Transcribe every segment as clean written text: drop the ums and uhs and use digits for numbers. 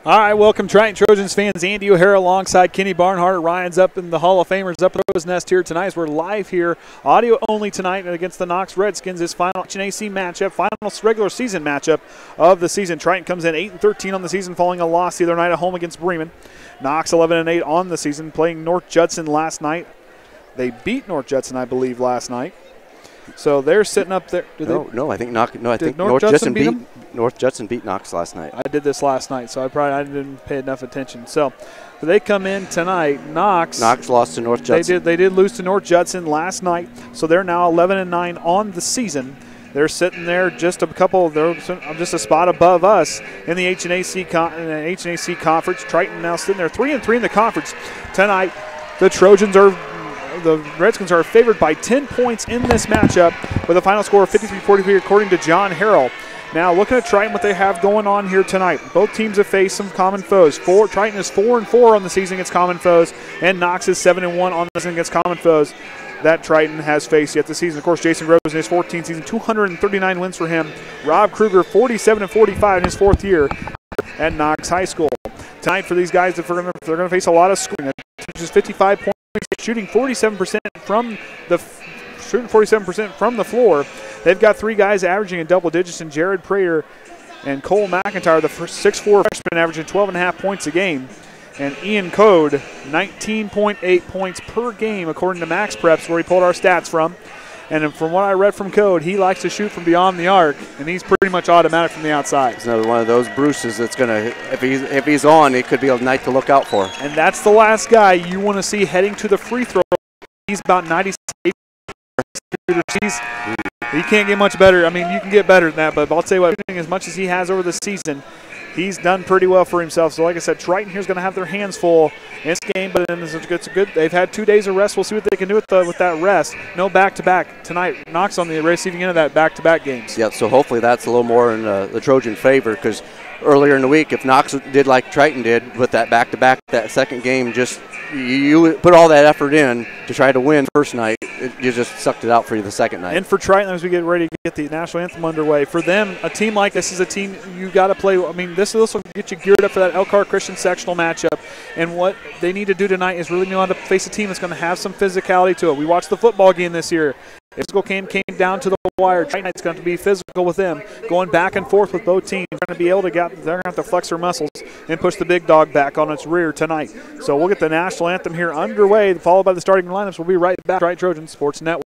All right, welcome Triton Trojans fans. Andy O'Hara alongside Kenny Barnhart. Ryan's up in the Hall of Famers up at Rose Nest here tonight. As we're live here, audio only tonight against the Knox Redskins. This final HNAC matchup, final regular season matchup of the season. Triton comes in 8-13 on the season following a loss the other night at home against Bremen. Knox 11-8 on the season, playing North Judson last night. They Beat North Judson, I believe, last night. So they're sitting up there. I think North Judson beat Knox last night. I did this last night, so I didn't pay enough attention. So they come in tonight. Knox lost to North Judson. They did lose to North Judson last night, so they're now 11-9 on the season. They're sitting there just a spot above us in the HNAC conference. Triton now sitting there 3-3 in the conference tonight. The Redskins are favored by 10 points in this matchup with a final score of 53-43 according to John Harrell. Now looking at Triton, what they have going on here tonight. Both teams have faced some common foes. Triton is 4-4 on the season against common foes, and Knox is 7-1 on the season against common foes that Triton has faced yet this season. Of course, Jason Rose in his 14th season, 239 wins for him. Rob Kruger, 47-45 in his 4th year at Knox High School. Tonight for these guys, they're going to face a lot of scoring. Which is 55 points, shooting 47% from the floor. They've got 3 guys averaging in double digits, and Jared Prater and Cole McIntyre, the 6'4" freshman, averaging 12.5 points a game. And Ian Code, 19.8 points per game, according to Max Preps, where he pulled our stats from. And from what I read from Code, he likes to shoot from beyond the arc, and he's pretty much automatic from the outside. It's another one of those Bruces that's going to, if he's on, it could be a night to look out for. And that's the last guy you want to see heading to the free throw. He's about 98. He can't get much better. I mean, you can get better than that, but I'll tell you what, as much as he has over the season, he's done pretty well for himself. So like I said, Triton here's going to have their hands full in this game, but then it's good. They've had 2 days of rest. We'll see what they can do with that rest. No back-to-back tonight. Knox on the receiving end of that back-to-back games. Yeah, so hopefully that's a little more in the Trojan favor, because earlier in the week, if Knox did like Triton did with that back-to-back, that second game, just you put all that effort in to try to win first night, you just sucked it out for you the second night. And for Triton, as we get ready to get the national anthem underway, for them, a team like this is a team you got to play. I mean, this will get you geared up for that Elkhart Christian sectional matchup. And what they need to do tonight is really know how to face a team that's going to have some physicality to it. We watched the football game this year. Physical game came down to the wire. Triton's going to be physical with them, going back and forth with both teams. They're going to be able to they're going to have to flex their muscles and push the big dog back on its rear tonight. So we'll get the national anthem here underway, followed by the starting lineups. We'll be right back. Triton Trojans Sports Network.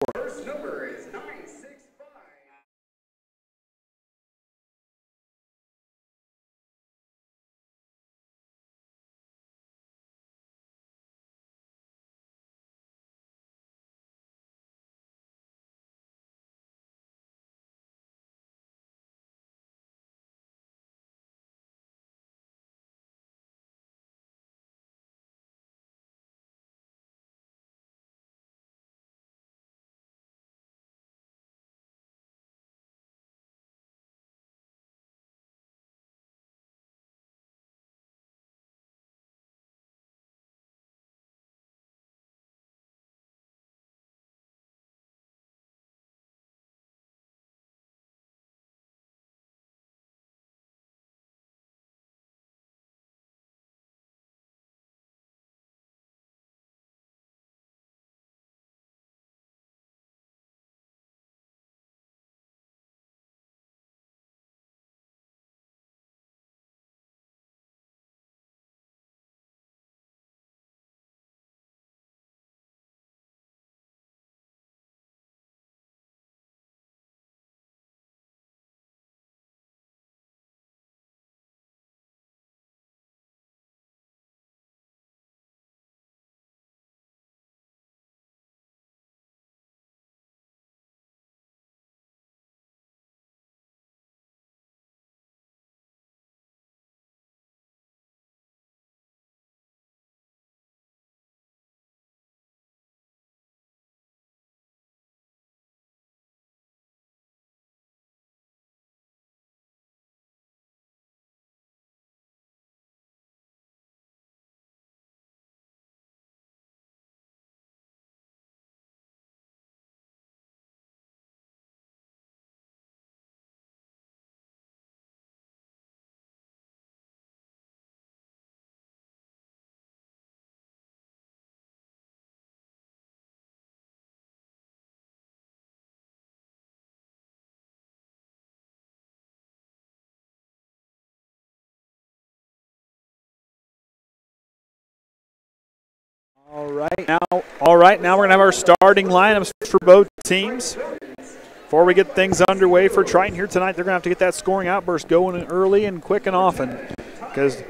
All right, now we're going to have our starting lineups for both teams. Before we get things underway for Triton here tonight, they're going to have to get that scoring outburst going early and quick and often, because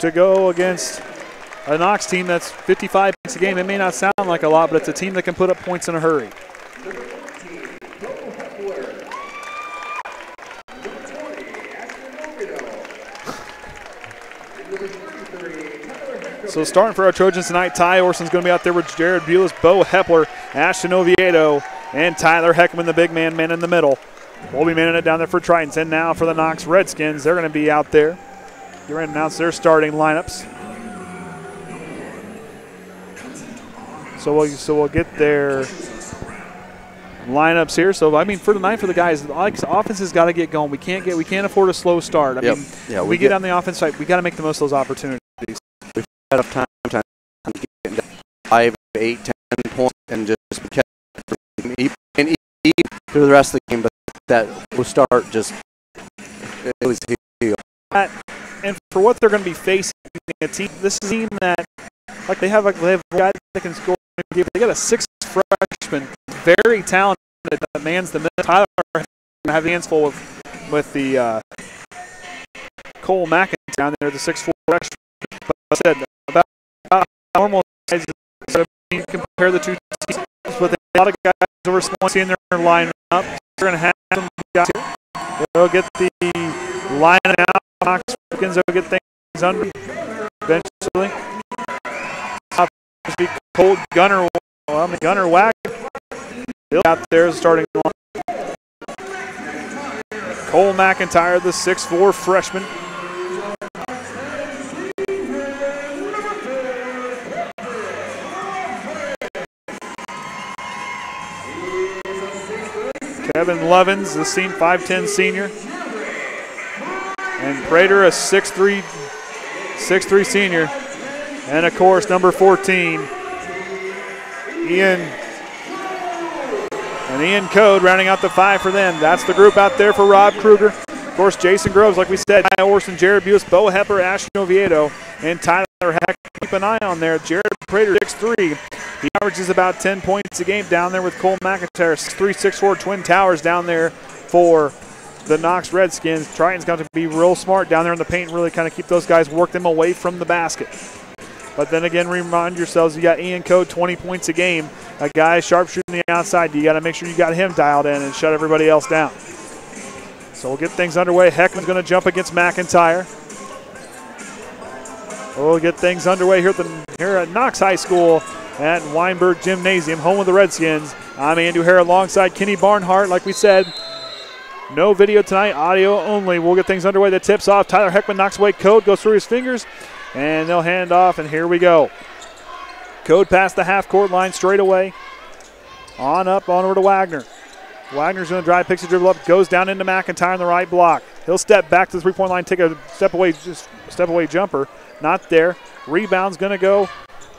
to go against a Knox team that's 55 points a game, it may not sound like a lot, but it's a team that can put up points in a hurry. So starting for our Trojans tonight, Tye Orsund's going to be out there with Jared Bules, Beau Hepler, Ashton Oviedo, and Tyler Heckaman, the big man in the middle. We'll be manning it down there for Tritons. And now for the Knox Redskins, they're going to be out there. They're going to announce their starting lineups. So we'll get their lineups here. So I mean, for tonight, for the guys, the offense has got to get going. We can't afford a slow start. I mean, we get on the offense side, we got to make the most of those opportunities. We've got enough time to get 5, 8, 10 points and just kept and eat through the rest of the game, but that will start just it was heel. And for what they're going to be facing, this is a team that they have guys that can score. They got a 6th freshman, very talented, that mans the middle. Tyler have hands full with the Cole McIntyre down there, the 6'4" freshman. But I said about normal size. So you compare the two teams, but a lot of guys are responding in their line up. They're going to have some guys here. They'll get the line out. Knox Redskins will get things under eventually. Cold Gunner, Gunner Wagner out there starting line. Cole McIntyre, the 6'4" freshman. Kevin Levins, the 5'10" senior. And Prater, a 6'3" senior. And, of course, number 14, Ian Code rounding out the 5 for them. That's the group out there for Rob Kruger. Of course, Jason Groves, like we said, Tye Orsund, Jared Bules, Beau Hepler, Ashton Oviedo, and Tyler Heck. Keep an eye on there. Jared Prater, 6'3". He averages about 10 points a game down there with Cole McIntyre, 6'3", 6'4", Twin Towers down there for the Knox Redskins. Triton's got to be real smart down there in the paint and really kind of keep those guys, work them away from the basket. But then again, remind yourselves, you got Ian Code, 20 points a game. A guy sharpshooting the outside. You got to make sure you got him dialed in and shut everybody else down. So we'll get things underway. Heckman's going to jump against McIntyre. We'll get things underway here at Knox High School at Weinberg Gymnasium, home of the Redskins. I'm Andy O'Hara alongside Kenny Barnhart. Like we said, no video tonight, audio only. We'll get things underway. The tip's off. Tyler Heckman knocks away Code, goes through his fingers, and they'll hand off, and here we go. Code past the half-court line straight away. On over to Wagner. Wagner's going to drive, picks a dribble up, goes down into McIntyre on the right block. He'll step back to the three-point line, take a step away jumper. Not there. Rebound's going to go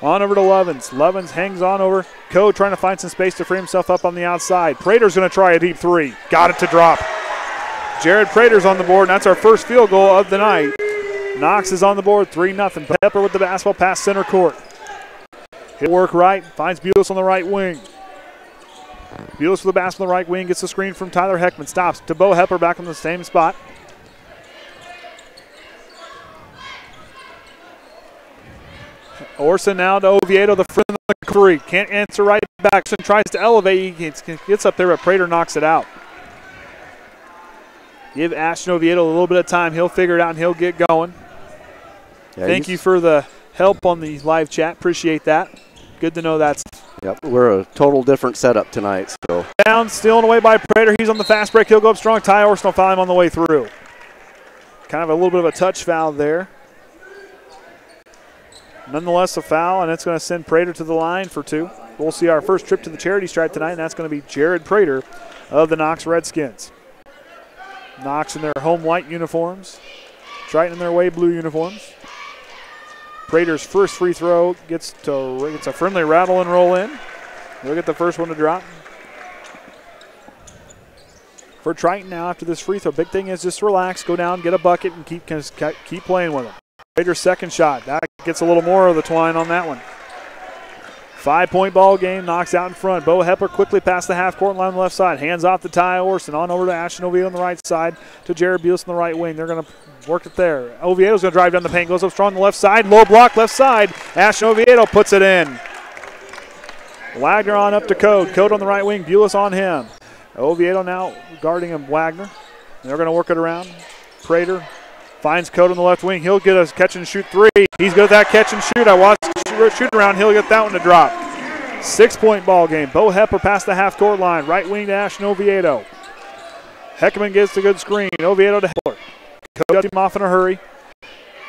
on over to Levins. Levins hangs on over. Code trying to find some space to free himself up on the outside. Prater's going to try a deep three. Got it to drop. Jared Prater's on the board, and that's our first field goal of the night. Knox is on the board, 3-0. Pepper with the basketball pass center court. He'll work right, finds Bules on the right wing. Bules with the basketball on the right wing, gets the screen from Tyler Heckman. Stops to Beau Hepler back on the same spot. Orsund now to Oviedo, the front of the three. Can't answer right back. Tries to elevate. He gets up there, but Prater knocks it out. Give Ashton Oviedo a little bit of time. He'll figure it out, and he'll get going. Yeah, Thank you for the help on the live chat. Appreciate that. Good to know that's. Yep, we're a total different setup tonight. So down, stealing away by Prater. He's on the fast break. He'll go up strong. Tye Orsund will foul him on the way through. Kind of a little bit of a touch foul there. Nonetheless, a foul, and it's going to send Prater to the line for 2. We'll see our first trip to the charity stripe tonight, and that's going to be Jared Prater of the Knox Redskins. Knox in their home white uniforms. Triton in their away blue uniforms. Prater's first free throw gets a friendly rattle and roll in. He'll get the first one to drop. For Triton now after this free throw, big thing is just relax, go down, get a bucket, and keep playing with them. Prater's second shot. That gets a little more of the twine on that one. 5-point ball game. Knox out in front. Beau Hepler quickly past the half-court line on the left side. Hands off to Tye Orsund. On over to Ashton Oviedo on the right side to Jared Bules on the right wing. They're going to work it there. Oviedo's going to drive down the paint. Goes up strong on the left side. Low block left side. Ashton Oviedo puts it in. Wagner on up to Code. Code on the right wing. Bules on him. Oviedo now guarding him, Wagner. They're going to work it around. Prater finds Code on the left wing. He'll get a catch and shoot three. He's good at that catch and shoot. I watched shoot around. He'll get that one to drop. 6-point ball game. Beau Hepler past the half-court line. Right wing to Ashton Oviedo. Heckaman gets a good screen. Oviedo to Hepler. Code him off in a hurry.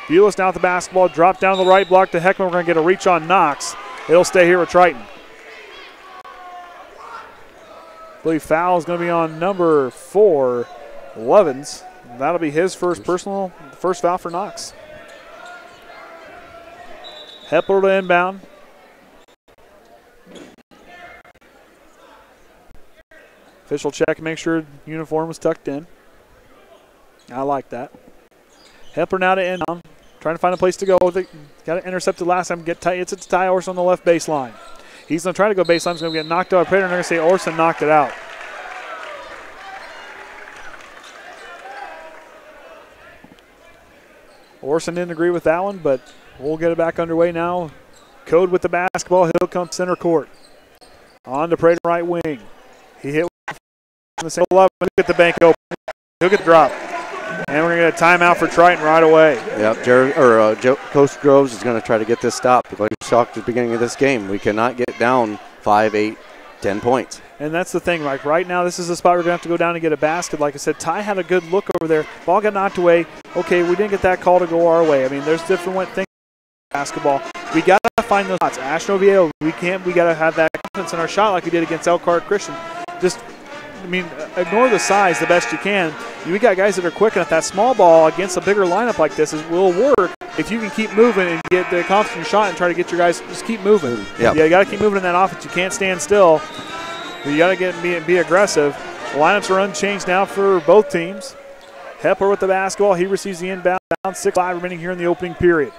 Bules now with the basketball. Drop down the right block to Heckaman. We're going to get a reach on Knox. It'll stay here with Triton. I believe foul is going to be on number 4, Levens. That'll be his first foul for Knox. Hepler to inbound. Official check and make sure uniform was tucked in. I like that. Hepler now to inbound. Trying to find a place to go with it. Got it intercepted last time. It's to Tye Orsund on the left baseline. He's going to try to go baseline. He's going to get knocked out. Prater, and they're going to say Orsund knocked it out. Orsund didn't agree with that one, but we'll get it back underway now. Code with the basketball. He'll come center court. On to Prater right wing. He hit the same level. He'll get the bank open. He'll get the drop. And we're going to get a timeout for Triton right away. Yep, Coach Groves is going to try to get this stopped. Like we talked at the beginning of this game, we cannot get down 5, 8, 10 points. And that's the thing. Like right now, this is the spot we're going to have to go down and get a basket. Like I said, Tye had a good look over there. Ball got knocked away. Okay, we didn't get that call to go our way. I mean, there's different things in basketball. We got to find those shots. Ashton Oviedo, we got to have that confidence in our shot like we did against Elkhart Christian. Ignore the size the best you can. We got guys that are quick, and if that small ball against a bigger lineup like this will work if you can keep moving and get the confidence in your shot and try to get your guys just keep moving. Yep. Yeah, you got to keep moving in that offense. You can't stand still. You got to be aggressive. The lineups are unchanged now for both teams. Hepler with the basketball. He receives the inbound. 6-5 remaining here in the opening period.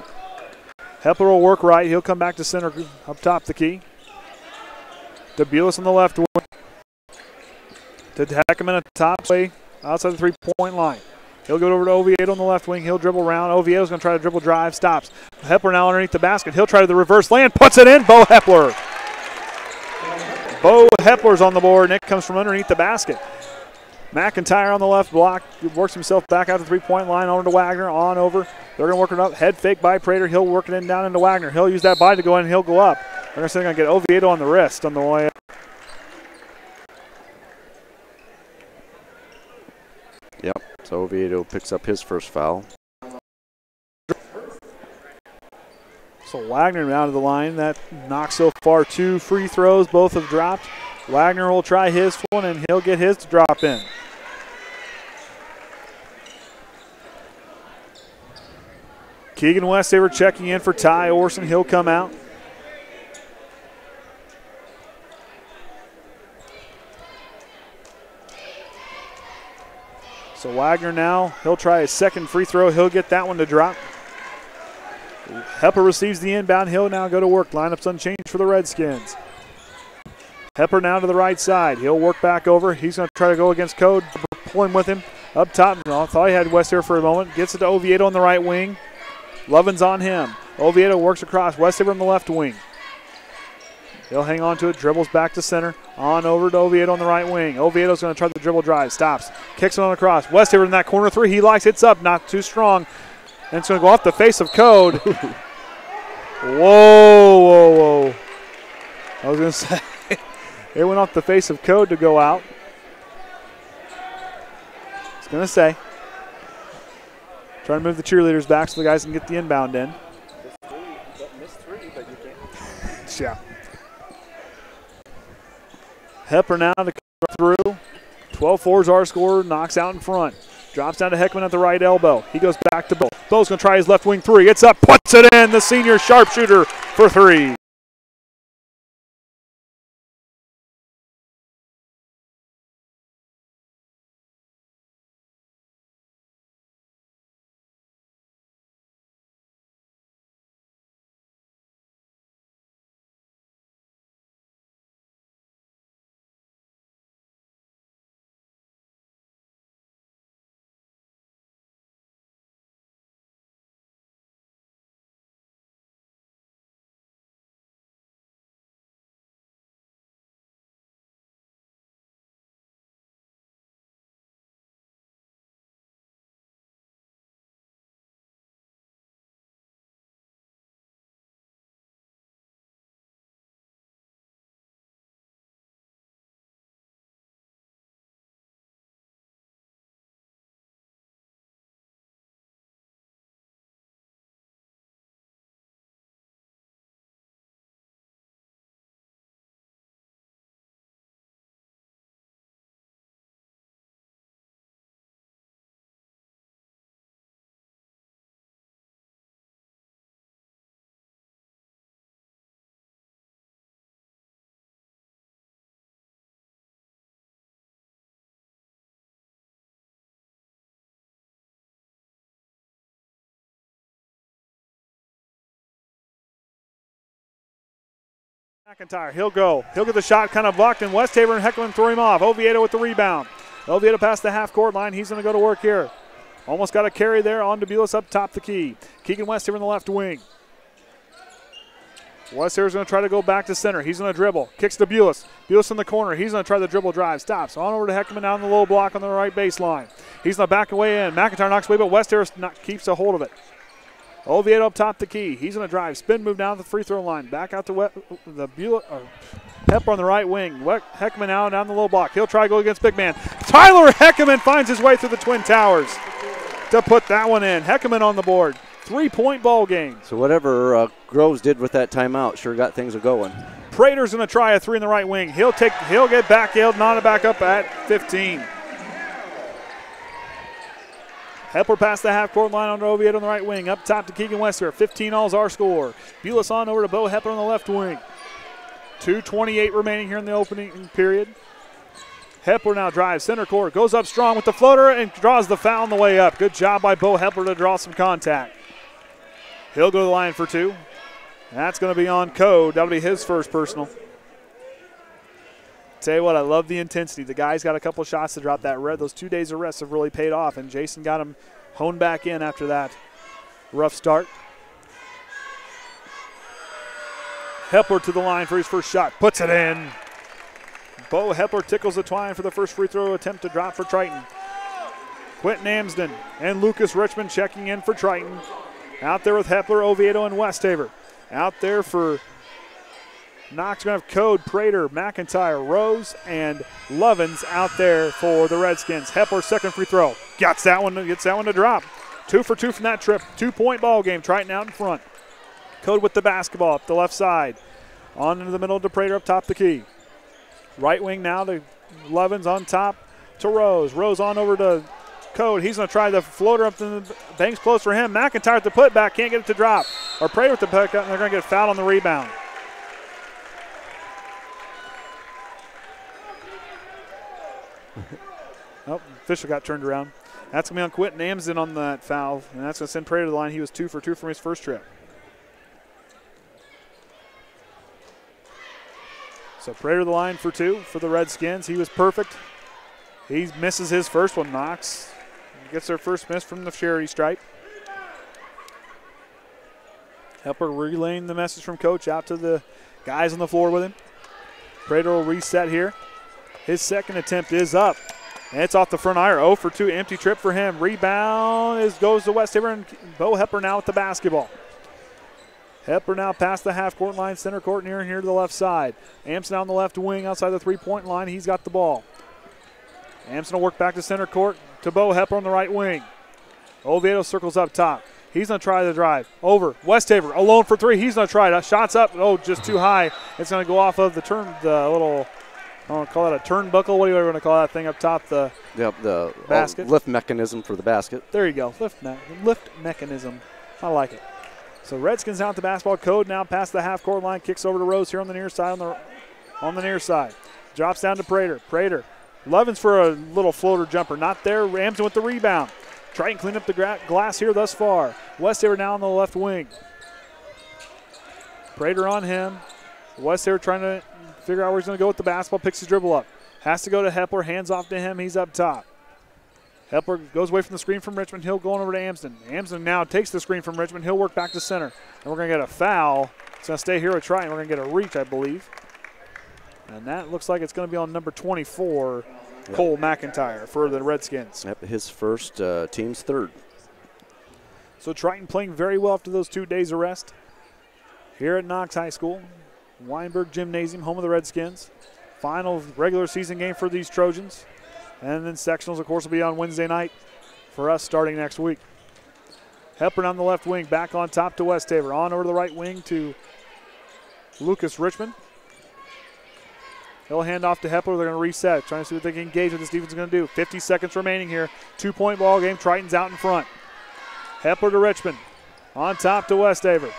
Hepler will work right. He'll come back to center up top the key. To Bules on the left wing. To Heckaman at the top, outside the three-point line. He'll go over to Oviedo on the left wing. He'll dribble around. Oviedo's going to try to dribble drive. Stops. Hepler now underneath the basket. He'll try to the reverse land. Puts it in. Beau Hepler. Beau Hepler's on the board. Nick comes from underneath the basket. McIntyre on the left block. He works himself back out the three-point line over to Wagner. On over. They're going to work it up. Head fake by Prater. He'll work it in down into Wagner. He'll use that body to go in. He'll go up. They're going to get Oviedo on the wrist on the way up. Yep, so Oviedo picks up his first foul. So Wagner down to the line. That knocks so far 2 free throws. Both have dropped. Wagner will try his one, and he'll get his to drop in. Keegan Westafer checking in for Tye Orsund. He'll come out. So Wagner now, he'll try his second free throw. He'll get that one to drop. Hepler receives the inbound. He'll now go to work. Lineup's unchanged for the Redskins. Hepler now to the right side. He'll work back over. He's going to try to go against Code. Pull him with him. Up top. I thought he had Westafer for a moment. Gets it to Oviedo on the right wing. Lovin's on him. Oviedo works across. Westafer on the left wing. He'll hang on to it, dribbles back to center. On over to Oviedo on the right wing. Oviedo's going to try the dribble drive. Stops. Kicks it on across. Westafer in that corner 3. He likes it's up. Not too strong. And it's going to go off the face of Code. Whoa. I was going to say, it went off the face of Code to go out. I was going to say. Trying to move the cheerleaders back so the guys can get the inbound in. Missed 3, but you can't. Yeah. Hepler now to come through. 12-4 is our score. Knocks out in front. Drops down to Heckaman at the right elbow. He goes back to Beau. Beau's going to try his left wing 3. It's up. Puts it in. The senior sharpshooter for 3. McIntyre, he'll go. He'll get the shot kind of blocked, and Westafer and Heckaman throw him off. Oviedo with the rebound. Oviedo past the half-court line. He's going to go to work here. Almost got a carry there on to Bules up top the key. Keegan Westafer in the left wing. Westafer's going to try to go back to center. He's going to dribble. Kicks to Bules. Bules in the corner. He's going to try the dribble drive. Stops. On over to Heckaman down the low block on the right baseline. He's going to back away in. McIntyre knocks away, but Westafer keeps a hold of it. Oviedo up top the key. He's going to drive. Spin move down to the free throw line. Back out to Hepler on the right wing. Heckaman now down the low block. He'll try to go against big man. Tyler Heckaman finds his way through the Twin Towers to put that one in. Heckaman on the board. 3-point ball game. So whatever Groves did with that timeout sure got things going. Prater's going to try a three in the right wing. He'll get back. He'll knot it back up at 15. Hepler past the half-court line on Oviedo on the right wing. Up top to Keegan Westafer. 15 all's our score. Bules on over to Beau Hepler on the left wing. 2:28 remaining here in the opening period. Hepler now drives center court. Goes up strong with the floater and draws the foul on the way up. Good job by Beau Hepler to draw some contact. He'll go to the line for two. That's going to be on Code. That'll be his first personal. Tell you what, I love the intensity. The guy's got a couple shots to drop that red. Those 2 days of rest have really paid off, and Jason got him honed back in after that rough start. Hepler to the line for his first shot. Puts it in. Beau Hepler tickles the twine for the first free throw attempt to drop for Triton. Quentin Amsden and Lucas Richman checking in for Triton. Out there with Hepler, Oviedo, and Westafer. Out there for Knox, going to have Code, Prater, McIntyre, Rose, and Lovins out there for the Redskins. Hepler, second free throw. Gets that one to drop. 2 for 2 from that trip. 2-point ball game. Triton out in front. Code with the basketball up the left side. On into the middle to Prater up top the key. Right wing now to Lovins on top to Rose. Rose on over to Code. He's going to try the floater up to the bank's close for him. McIntyre at the putback. Can't get it to drop. Or Prater with the putback, and they're going to get fouled on the rebound. Oh, official got turned around. That's going to be on Quentin Amsden on that foul, and that's going to send Prater to the line. He was 2 for 2 from his first trip. So Prater to the line for 2 for the Redskins. He was perfect. He misses his first one. Knox gets their first miss from the charity stripe. Hepler relaying the message from Coach out to the guys on the floor with him. Prater will reset here. His second attempt is up. And it's off the front iron. 0 for 2. Empty trip for him. Rebound goes to Westafer, and Beau Hepler now with the basketball. Hepler now past the half-court line, center court near here to the left side. Amsden on the left wing outside the three-point line. He's got the ball. Amsden will work back to center court to Beau Hepler on the right wing. Oviedo circles up top. He's going to try the drive. Over. Westafer alone for 3. He's going to try it. Shots up. Oh, just too high. It's going to go off of the little, I don't call it a turnbuckle. What do you want to call that thing up top? The basket. Lift mechanism for the basket. There you go. Lift mechanism. I like it. So Redskins out the basketball. Code now past the half-court line. Kicks over to Rose here on the near side. On the near side. Drops down to Prater. Prater. Lovins for a little floater jumper. Not there. Amsden with the rebound. Triton clean up the glass here thus far. Westafer now on the left wing. Prater on him. Westafer trying to figure out where he's going to go with the basketball. Picks his dribble up. Has to go to Hepler. Hands off to him. He's up top. Hepler goes away from the screen from Richmond. He'll going over to Amsden. Amsden now takes the screen from Richmond. He'll work back to center. And we're going to get a foul. It's going to stay here with Triton. We're going to get a reach, I believe. And that looks like it's going to be on number 24, Cole McIntyre for the Redskins. Yep, his first, team's third. So Triton playing very well after those 2 days of rest here at Knox High School. Weinberg Gymnasium, home of the Redskins. Final regular season game for these Trojans. And then sectionals, of course, will be on Wednesday night for us starting next week. Hepler on the left wing, back on top to Westafer. On over to the right wing to Lucas Richman. He'll hand off to Hepler. They're going to reset, trying to see what they can engage with this defense is going to do. 50 seconds remaining here. 2-point ball game. Triton's out in front. Hepler to Richman. On top to Westafer.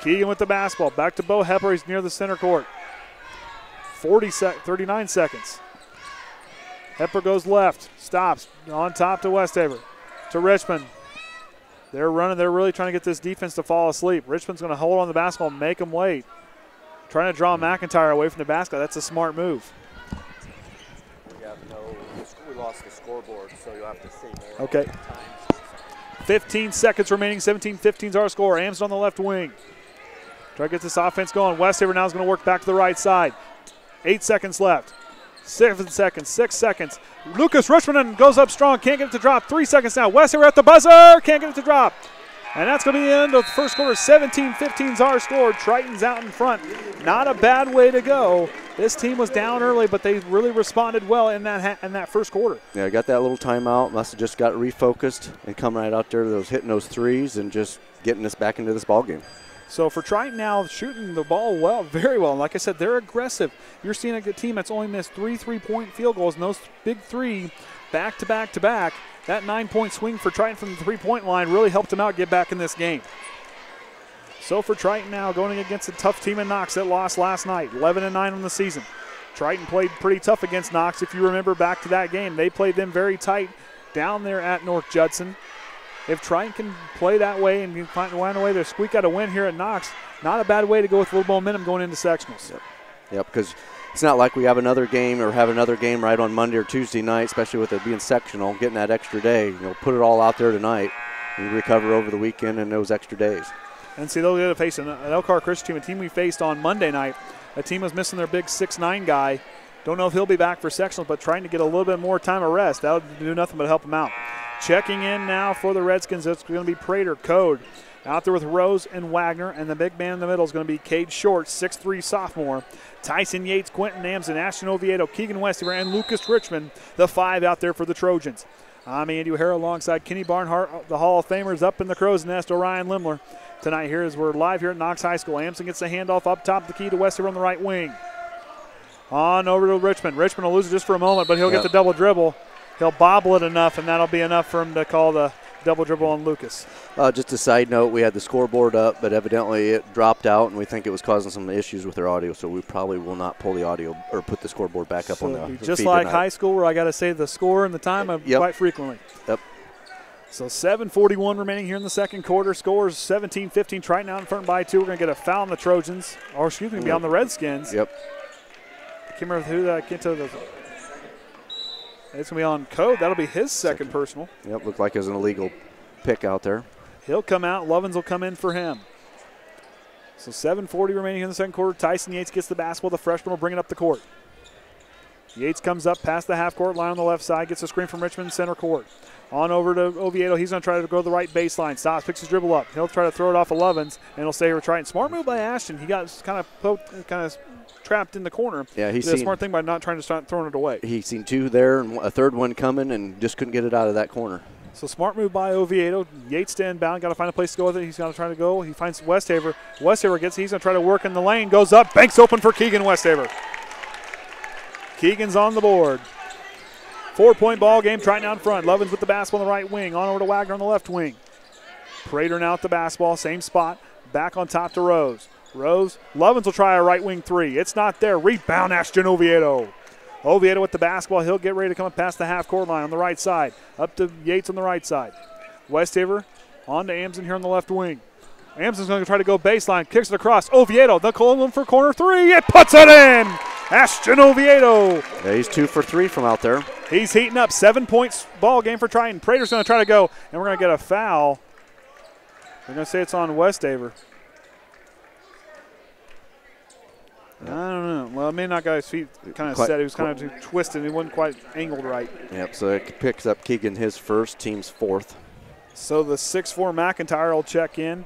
Keegan with the basketball. Back to Beau Hepler. He's near the center court. 39 seconds. Hepler goes left. Stops. On top to Westafer. To Richman. They're running. They're really trying to get this defense to fall asleep. Richmond's going to hold on the basketball and make them wait. Trying to draw McIntyre away from the basket. That's a smart move. We lost the scoreboard, so you'll have to say more. Okay. 15 seconds remaining. 17-15 is our score. Amsden on the left wing. Try to get this offense going. Westafer now is going to work back to the right side. 8 seconds left. 7 seconds. 6 seconds. Lucas Richman goes up strong. Can't get it to drop. 3 seconds now. Westafer at the buzzer. Can't get it to drop. And that's going to be the end of the first quarter. 17-15 is our score. Triton's out in front. Not a bad way to go. This team was down early, but they really responded well in that first quarter. Yeah, got that little timeout. Must have just got refocused and come right out there, hitting those threes and just getting us back into this ball game. So for Triton now, shooting the ball well, very well. And like I said, they're aggressive. You're seeing a good team that's only missed 3 3-point field goals, and those big three back to back to back. That 9-point swing for Triton from the three-point line really helped them out get back in this game. So for Triton now, going against a tough team in Knox that lost last night, 11-9 on the season. Triton played pretty tough against Knox. If you remember back to that game, they played them very tight down there at North Judson. If Triton can play that way and find a way to squeak out a win here at Knox, not a bad way to go with a little momentum going into sectionals. Yep, because it's not like we have another game right on Monday or Tuesday night, especially with it being sectional, getting that extra day. Put it all out there tonight and recover over the weekend and those extra days. And see, they'll get to face an Elkhart Christian team, a team we faced on Monday night. A team was missing their big 6'9" guy. Don't know if he'll be back for sectionals, but trying to get a little bit more time of rest. That'll do nothing but help him out. Checking in now for the Redskins, it's going to be Prater, Code. Out there with Rose and Wagner, and the big man in the middle is going to be Cade Short, 6'3" sophomore. Tyson Yates, Quentin Amsden, Ashton Oviedo, Keegan Westafer, and Lucas Richman, the 5 out there for the Trojans. I'm Andy O'Hara alongside Kenny Barnhart, the Hall of Famers up in the crow's nest, Orion Lemler. Tonight here as we're live here at Knox High School. Amsden gets the handoff up top, the key to Westafer on the right wing. On over to Richman. Richman will lose it just for a moment, but he'll get the double dribble. He'll bobble it enough, and that'll be enough for him to call the double dribble on Lucas. Just a side note, we had the scoreboard up, but evidently it dropped out, and we think it was causing some issues with our audio, so we probably will not pull the audio or put the scoreboard back up on the just feed like tonight. High school, where I got to say the score and the time quite frequently. Yep. So 7:41 remaining here in the second quarter. Scores 17-15. Triton out in front by 2. We're going to get a foul on the Trojans, or excuse me, be on the Redskins. Yep. I can't remember who that came to. It's going to be on Code. That'll be his second personal. Yep, looked like it was an illegal pick out there. He'll come out. Lovins will come in for him. So 7:40 remaining in the second quarter. Tyson Yates gets the basketball. The freshman will bring it up the court. Yates comes up past the half-court line on the left side. Gets a screen from Richmond center court. On over to Oviedo. He's going to try to go to the right baseline. Stops, picks his dribble up. He'll try to throw it off of Lovins, and he'll stay here Triton. Smart move by Ashton. He got kind of trapped in the corner. Yeah, he's a smart thing by not trying to start throwing it away. He's seen 2 there and a third one coming and just couldn't get it out of that corner. So smart move by Oviedo. Yates to inbound. Got to find a place to go with it. He's going to try to go. He finds Westafer. Westafer gets it. He's going to try to work in the lane. Goes up. Banks open for Keegan Westafer. Keegan's on the board. 4-point ball game. Triton out in front. Lovins with the basketball on the right wing. On over to Wagner on the left wing. Prater now at the basketball. Same spot. Back on top to Rose. Rose. Lovins will try a right wing 3. It's not there. Rebound Ashton Oviedo. Oviedo with the basketball. He'll get ready to come up past the half-court line on the right side. Up to Yates on the right side. Westafer on to Amsden here on the left wing. Amsden's going to try to go baseline. Kicks it across. Oviedo. They'll call him for corner 3. It puts it in. Ashton Oviedo. Yeah, he's 2 for 3 from out there. He's heating up. 7 points ball game for Triton. Prater's going to try to go, and we're going to get a foul. We're going to say it's on Westafer. I don't know. Well, it may not got his feet kind of set. He was kind of too twisted. He wasn't quite angled right. Yep, so it picks up Keegan his first, team's 4th. So the 6'4" McIntyre will check in.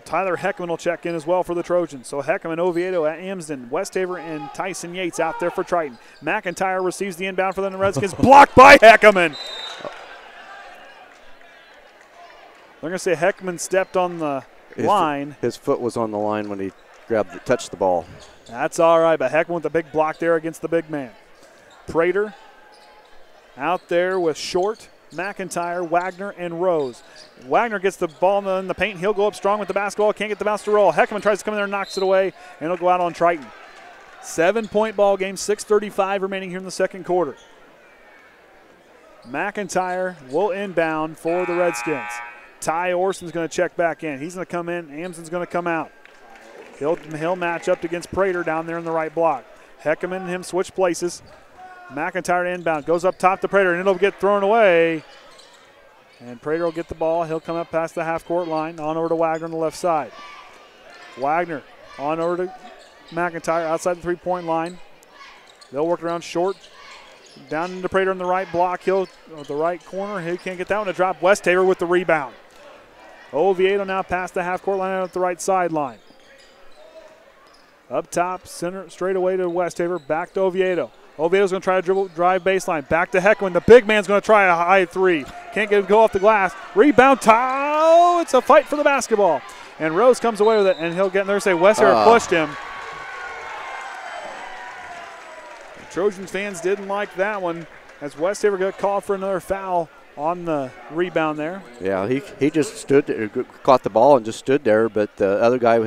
Tyler Heckaman will check in as well for the Trojans. So Heckaman, Oviedo at Amsden, Westafer, and Tyson Yates out there for Triton. McIntyre receives the inbound for the Redskins. Blocked by Heckaman. They're going to say Heckaman stepped on the line. His foot was on the line when he touched the ball. That's all right, but Heckaman with the big block there against the big man. Prater out there with Short, McIntyre, Wagner, and Rose. Wagner gets the ball in the paint. He'll go up strong with the basketball. Can't get the bounce to roll. Heckaman tries to come in there and knocks it away, and it'll go out on Triton. 7-point ball game, 6:35 remaining here in the second quarter. McIntyre will inbound for the Redskins. Tye Orsund's going to check back in. He's going to come in. Amsden's going to come out. He'll match up against Prater down there in the right block. Heckaman and him switch places. McIntyre to inbound. Goes up top to Prater, and it'll get thrown away. And Prater will get the ball. He'll come up past the half-court line. On over to Wagner on the left side. Wagner on over to McIntyre outside the three-point line. They'll work around short. Down into Prater in the right block. He'll the right corner. He can't get that one to drop. Westafer with the rebound. Oviedo now past the half-court line out at the right sideline. Up top, center, straight away to Westafer. Back to Oviedo. Oviedo's going to try to drive baseline. Back to Heckaman. The big man's going to try a high three. Can't get it go off the glass. Rebound. Oh, it's a fight for the basketball. And Rose comes away with it, and he'll get in there and say Westafer pushed him. Trojans fans didn't like that one as Westafer got called for another foul on the rebound there. Yeah, he just stood there, caught the ball and just stood there, but the other guy,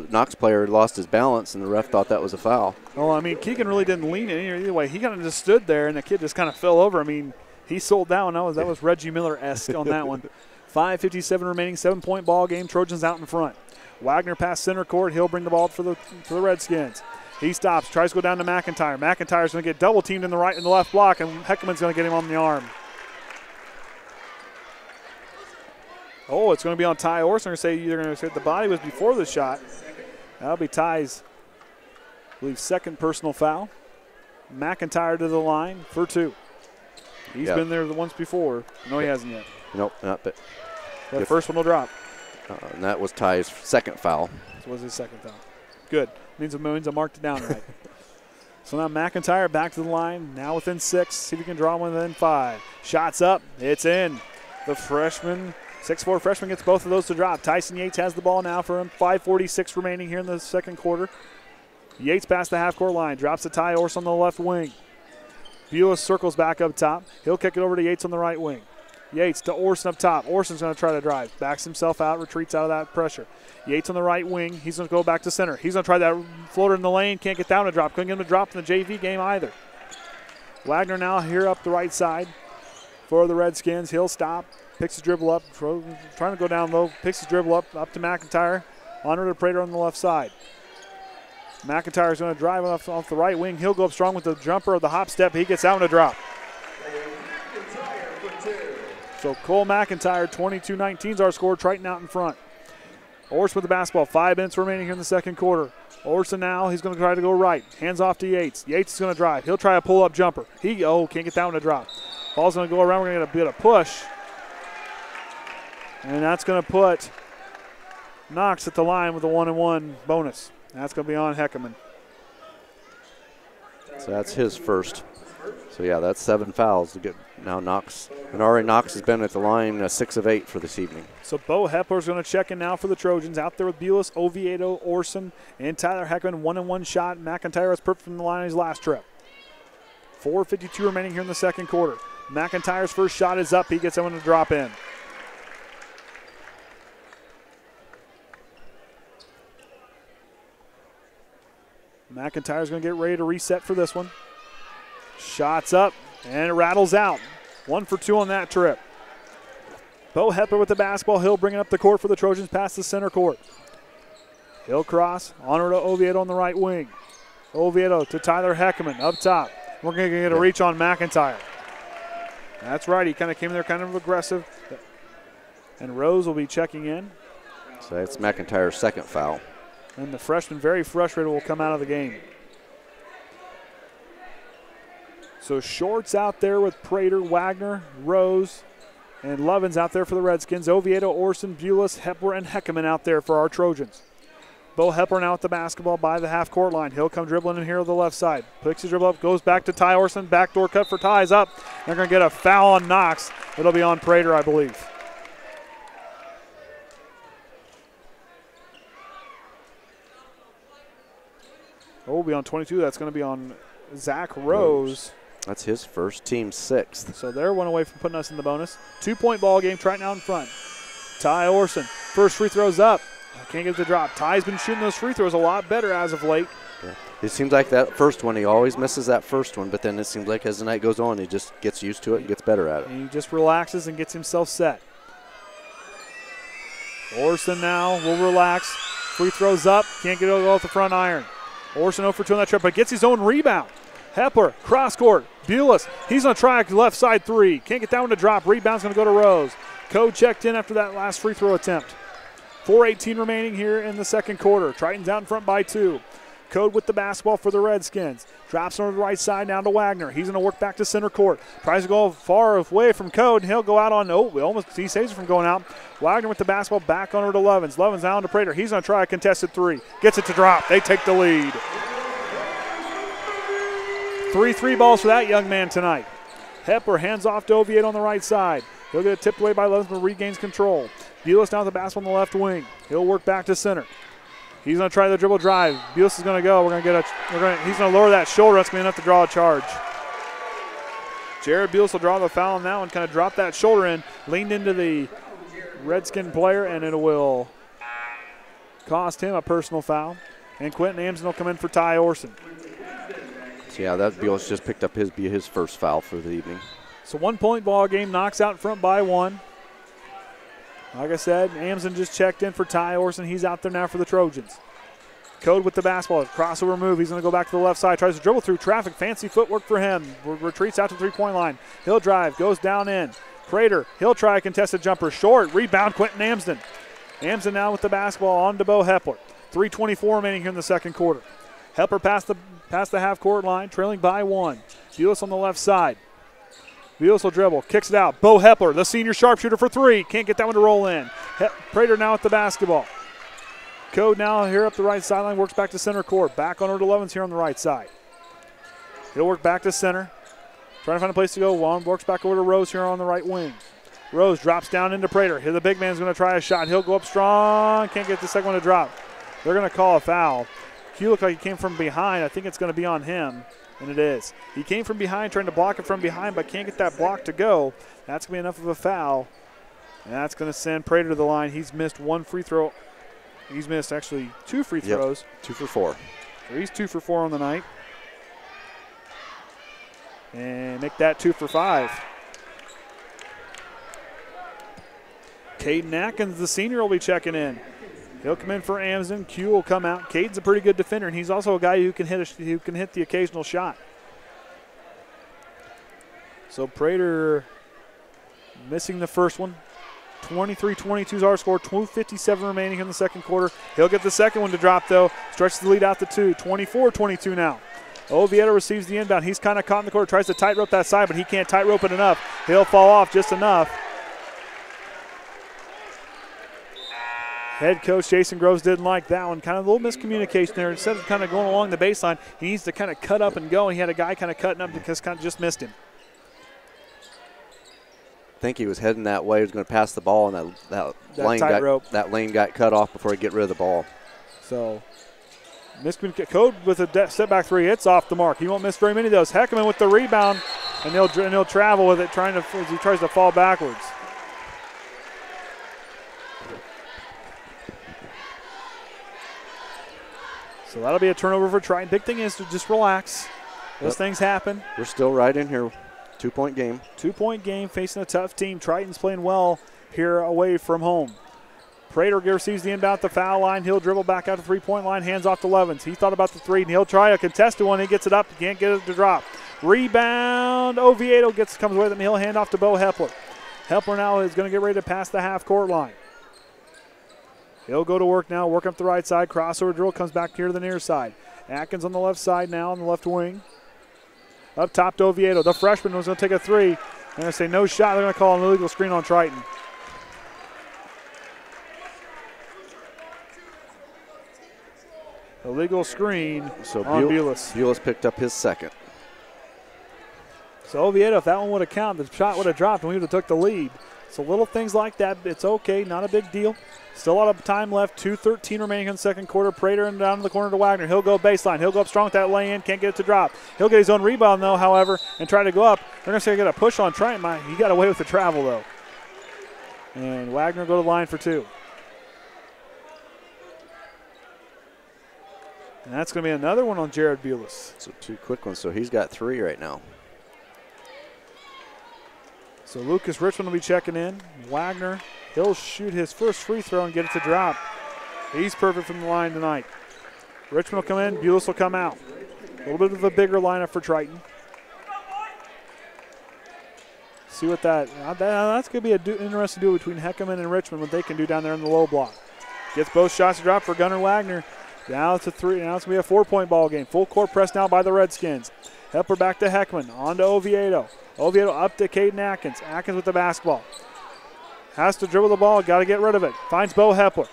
Knox player, had lost his balance, and the ref thought that was a foul. Oh, I mean, Keegan really didn't lean in either way. He kind of just stood there, and the kid just kind of fell over. I mean, he sold down. That was Reggie Miller-esque on that one. 5:57 remaining, 7-point ball game. Trojans out in front. Wagner past center court. He'll bring the ball for the Redskins. He stops, tries to go down to McIntyre. McIntyre's going to get double teamed in the right and the left block, and Heckaman's going to get him on the arm. Oh, it's going to be on Tye Orsund. They're going to say the body was before the shot. That'll be Ty's, I believe, second personal foul. McIntyre to the line for 2. He's been there once before. No, he hasn't yet. Nope, not but. The first one will drop. And that was Ty's second foul. This was his second foul. Good. Means I marked it down right. So now McIntyre back to the line. Now within 6. See if he can draw one within 5. Shots up. It's in. The freshman, 6'4" freshman, gets both of those to drop. Tyson Yates has the ball now for him. 5:46 remaining here in the second quarter. Yates past the half-court line. Drops to Tye Orsund on the left wing. Bules circles back up top. He'll kick it over to Yates on the right wing. Yates to Orsund up top. Orsund's going to try to drive. Backs himself out, retreats out of that pressure. Yates on the right wing. He's going to go back to center. He's going to try that floater in the lane. Can't get down to drop. Couldn't get him to drop in the JV game either. Wagner now here up the right side for the Redskins. He'll stop. Picks his dribble up. Trying to go down low. Picks his dribble up to McIntyre. On to Prater on the left side. McIntyre's going to drive off the right wing. He'll go up strong with the jumper or the hop step. He gets out on a drop. So Cole McIntyre, 22-19 is our score. Triton out in front. Orsund with the basketball. 5 minutes remaining here in the second quarter. Orsund now, he's going to try to go right. Hands off to Yates. Yates is going to drive. He'll try a pull-up jumper. Can't get that one to drop. Ball's going to go around. We're going to get a bit of push. And that's going to put Knox at the line with a 1-and-1 bonus. That's going to be on Heckaman. So that's his first. So, yeah, that's 7 fouls to get now Knox. And already Knox has been at the line 6 of 8 for this evening. So Beau Hepler is going to check in now for the Trojans. Out there with Bules, Oviedo, Orsund, and Tyler Heckaman. 1-and-1 shot. McIntyre was perfect from the line on his last trip. 4:52 remaining here in the second quarter. McIntyre's first shot is up. He gets someone to drop in. McIntyre's going to get ready to reset for this one. Shots up, and it rattles out. 1 for 2 on that trip. Beau Hepler with the basketball. He'll bring it up the court for the Trojans past the center court. He'll cross. On to Oviedo on the right wing. Oviedo to Tyler Heckaman up top. We're going to get a reach on McIntyre. That's right. He kind of came in there kind of aggressive. And Rose will be checking in. So that's McIntyre's second foul. And the freshman, very frustrated, will come out of the game. So Shorts out there with Prater, Wagner, Rose, and Lovins out there for the Redskins. Oviedo, Orsund, Bules, Hepler, and Heckaman out there for our Trojans. Beau Hepler now with the basketball by the half-court line. He'll come dribbling in here on the left side. Picks his dribble up, goes back to Tye Orsund. Backdoor cut for Ty's up. They're going to get a foul on Knox. It'll be on Prater, I believe. Will be on 22. That's going to be on Zach Rose. That's his first, team 6th. So they're 1 away from putting us in the bonus. 2-point ball game, Triton out in front. Tye Orsund, first free throw's up. Can't get the drop. Ty's been shooting those free throws a lot better as of late. Yeah. It seems like that first one, he always misses that first one, but then it seems like as the night goes on, he just gets used to it and gets better at it. And he just relaxes and gets himself set. Orsund now will relax. Free throws up. Can't get it off the front iron. Orsund 0 for 2 on that trip, but gets his own rebound. Hepler, cross court. Bules, he's going to try a left side three. Can't get that one to drop. Rebound's going to go to Rose. Code checked in after that last free throw attempt. 4:18 remaining here in the second quarter. Triton's out in front by 2. Code with the basketball for the Redskins. Drops on the right side down to Wagner. He's going to work back to center court. Tries to go far away from Code. He'll go out on, he saves it from going out. Wagner with the basketball back on to Levens. Levens down to Prater. He's going to try a contested three. Gets it to drop. They take the lead. 3 balls for that young man tonight. Hepler hands off to Oviedo on the right side. He'll get it tipped away by Levens, but regains control. Bules down with the basketball on the left wing. He'll work back to center. He's going to try the dribble drive. Bules is going to go. He's going to lower that shoulder. That's going to be enough to draw a charge. Jared Bules will draw the foul on that one. Kind of drop that shoulder in, leaned into the Redskin player, and it will cost him a personal foul. And Quentin Amsden will come in for Tye Orsund. So yeah, that Bules just picked up his first foul for the evening. So 1 point ball game. Knox out in front by 1. Like I said, Amsden just checked in for Tye Orsund. He's out there now for the Trojans. Code with the basketball. Crossover move. He's going to go back to the left side. Tries to dribble through traffic. Fancy footwork for him. Retreats out to the 3-point line. He'll drive. Goes down in. Prater. He'll try a contested jumper. Short. Rebound. Quentin Amsden. Amsden now with the basketball on to Beau Hepler. 3:24 remaining here in the second quarter. Hepler past the half-court line, trailing by 1. Bules on the left side. Bules will dribble, kicks it out. Beau Hepler, the senior sharpshooter for 3. Can't get that one to roll in. Prater now with the basketball. Code now here up the right sideline, works back to center court. Back on over to Levens here on the right side. He'll work back to center. Trying to find a place to go. Works back over to Rose here on the right wing. Rose drops down into Prater. Here the big man's going to try a shot. He'll go up strong. Can't get the second one to drop. They're going to call a foul. He looked like he came from behind. I think it's going to be on him, and it is. He came from behind, trying to block it from behind, but can't get that block to go. That's going to be enough of a foul, and that's going to send Prater to the line. He's missed 1 free throw. He's missed actually 2 free throws. 2 for 4. So he's 2 for 4 on the night. And make that 2 for 5. Kaden Atkins, the senior, will be checking in. He'll come in for Amsden. Q will come out. Cade's a pretty good defender, and he's also a guy who can hit the occasional shot. So Prater missing the first one. 23-22 is our score. 2:57 remaining in the second quarter. He'll get the second one to drop, though. Stretches the lead out to 2. 24-22 now. Oviedo receives the inbound. He's kind of caught in the court. Tries to tightrope that side, but he can't tightrope it enough. He'll fall off just enough. Head coach Jason Groves didn't like that one. Kind of a little miscommunication there. Instead of kind of going along the baseline, he needs to kind of cut up and go. And he had a guy kind of cutting up because kind of just missed him. I think he was heading that way. He was going to pass the ball, and that lane got cut off before he get rid of the ball. So, miscommunication. Code with a step back 3. It's off the mark. He won't miss very many of those. Heckaman with the rebound, and he'll travel with it, as he tries to fall backwards. So that'll be a turnover for Triton. Big thing is to just relax. Those things happen. We're still right in here. 2-point game. 2-point game facing a tough team. Triton's playing well here away from home. Prater receives the inbound at the foul line. He'll dribble back out to the 3-point line. Hands off to Levens. He thought about the 3, and he'll try a contested one. He gets it up. He can't get it to drop. Rebound. Oviedo comes away with him. He'll hand off to Beau Hepler. Hepler now is going to get ready to pass the half-court line. He'll go to work now, work up the right side. Crossover drill comes back here to the near side. Atkins on the left side now on the left wing. Up top to Oviedo. The freshman was going to take a 3. They're going to say no shot. They're going to call an illegal screen on Triton. Illegal screen on Bules. Bules picked up his second. So Oviedo, if that one would have counted, the shot would have dropped and we would have took the lead. So little things like that, it's okay, not a big deal. Still a lot of time left, 2:13 remaining in the second quarter. Prater and down to the corner to Wagner. He'll go baseline. He'll go up strong with that lay-in. Can't get it to drop. He'll get his own rebound, though, however, and try to go up. They're going to say get a push on Triton. He got away with the travel, though. And Wagner go to the line for 2. And that's going to be another one on Jared Bules. So 2 quick ones. So he's got 3 right now. So Lucas Richman will be checking in. Wagner, he'll shoot his first free throw and get it to drop. He's perfect from the line tonight. Richman will come in, Bules will come out. A little bit of a bigger lineup for Triton. See what that's going to be an interesting duel between Heckaman and Richman, what they can do down there in the low block. Gets both shots to drop for Gunnar Wagner. Now it's a three. Now it's going to be a 4-point ball game. Full court press now by the Redskins. Hepler back to Heckaman. On to Oviedo. Oviedo up to Kaden Atkins. Atkins with the basketball. Has to dribble the ball. Got to get rid of it. Finds Beau Hepler.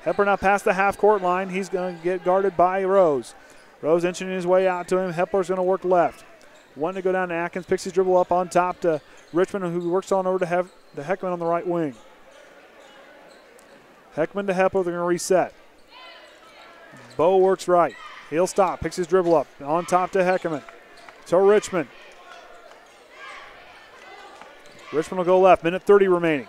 Hepler now past the half-court line. He's going to get guarded by Rose. Rose inching his way out to him. Hepler's going to work left. One to go down to Atkins. Picks his dribble up on top to Richman, who works on over to Heckaman on the right wing. Heckaman to Hepler. They're going to reset. Beau works right. He'll stop. Picks his dribble up. On top to Heckaman. To Richman. Richman will go left. Minute 30 remaining.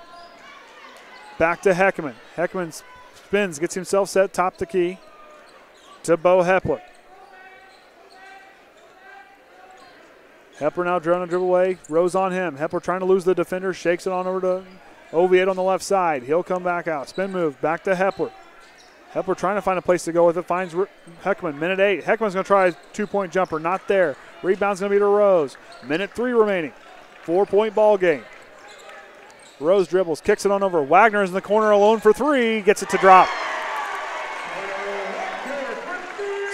Back to Heckaman. Heckaman spins. Gets himself set. Top the key. To Beau Hepler. Hepler now trying to dribble away. Rose on him. Hepler trying to lose the defender. Shakes it on over to Oviedo on the left side. He'll come back out. Spin move. Back to Hepler. Hepler trying to find a place to go with it. Finds Heckaman. Minute 8. Heckman's going to try a 2-point jumper. Not there. Rebound's going to be to Rose. Minute 3 remaining. 4-point ball game. Rose dribbles. Kicks it on over. Wagner is in the corner alone for 3. Gets it to drop.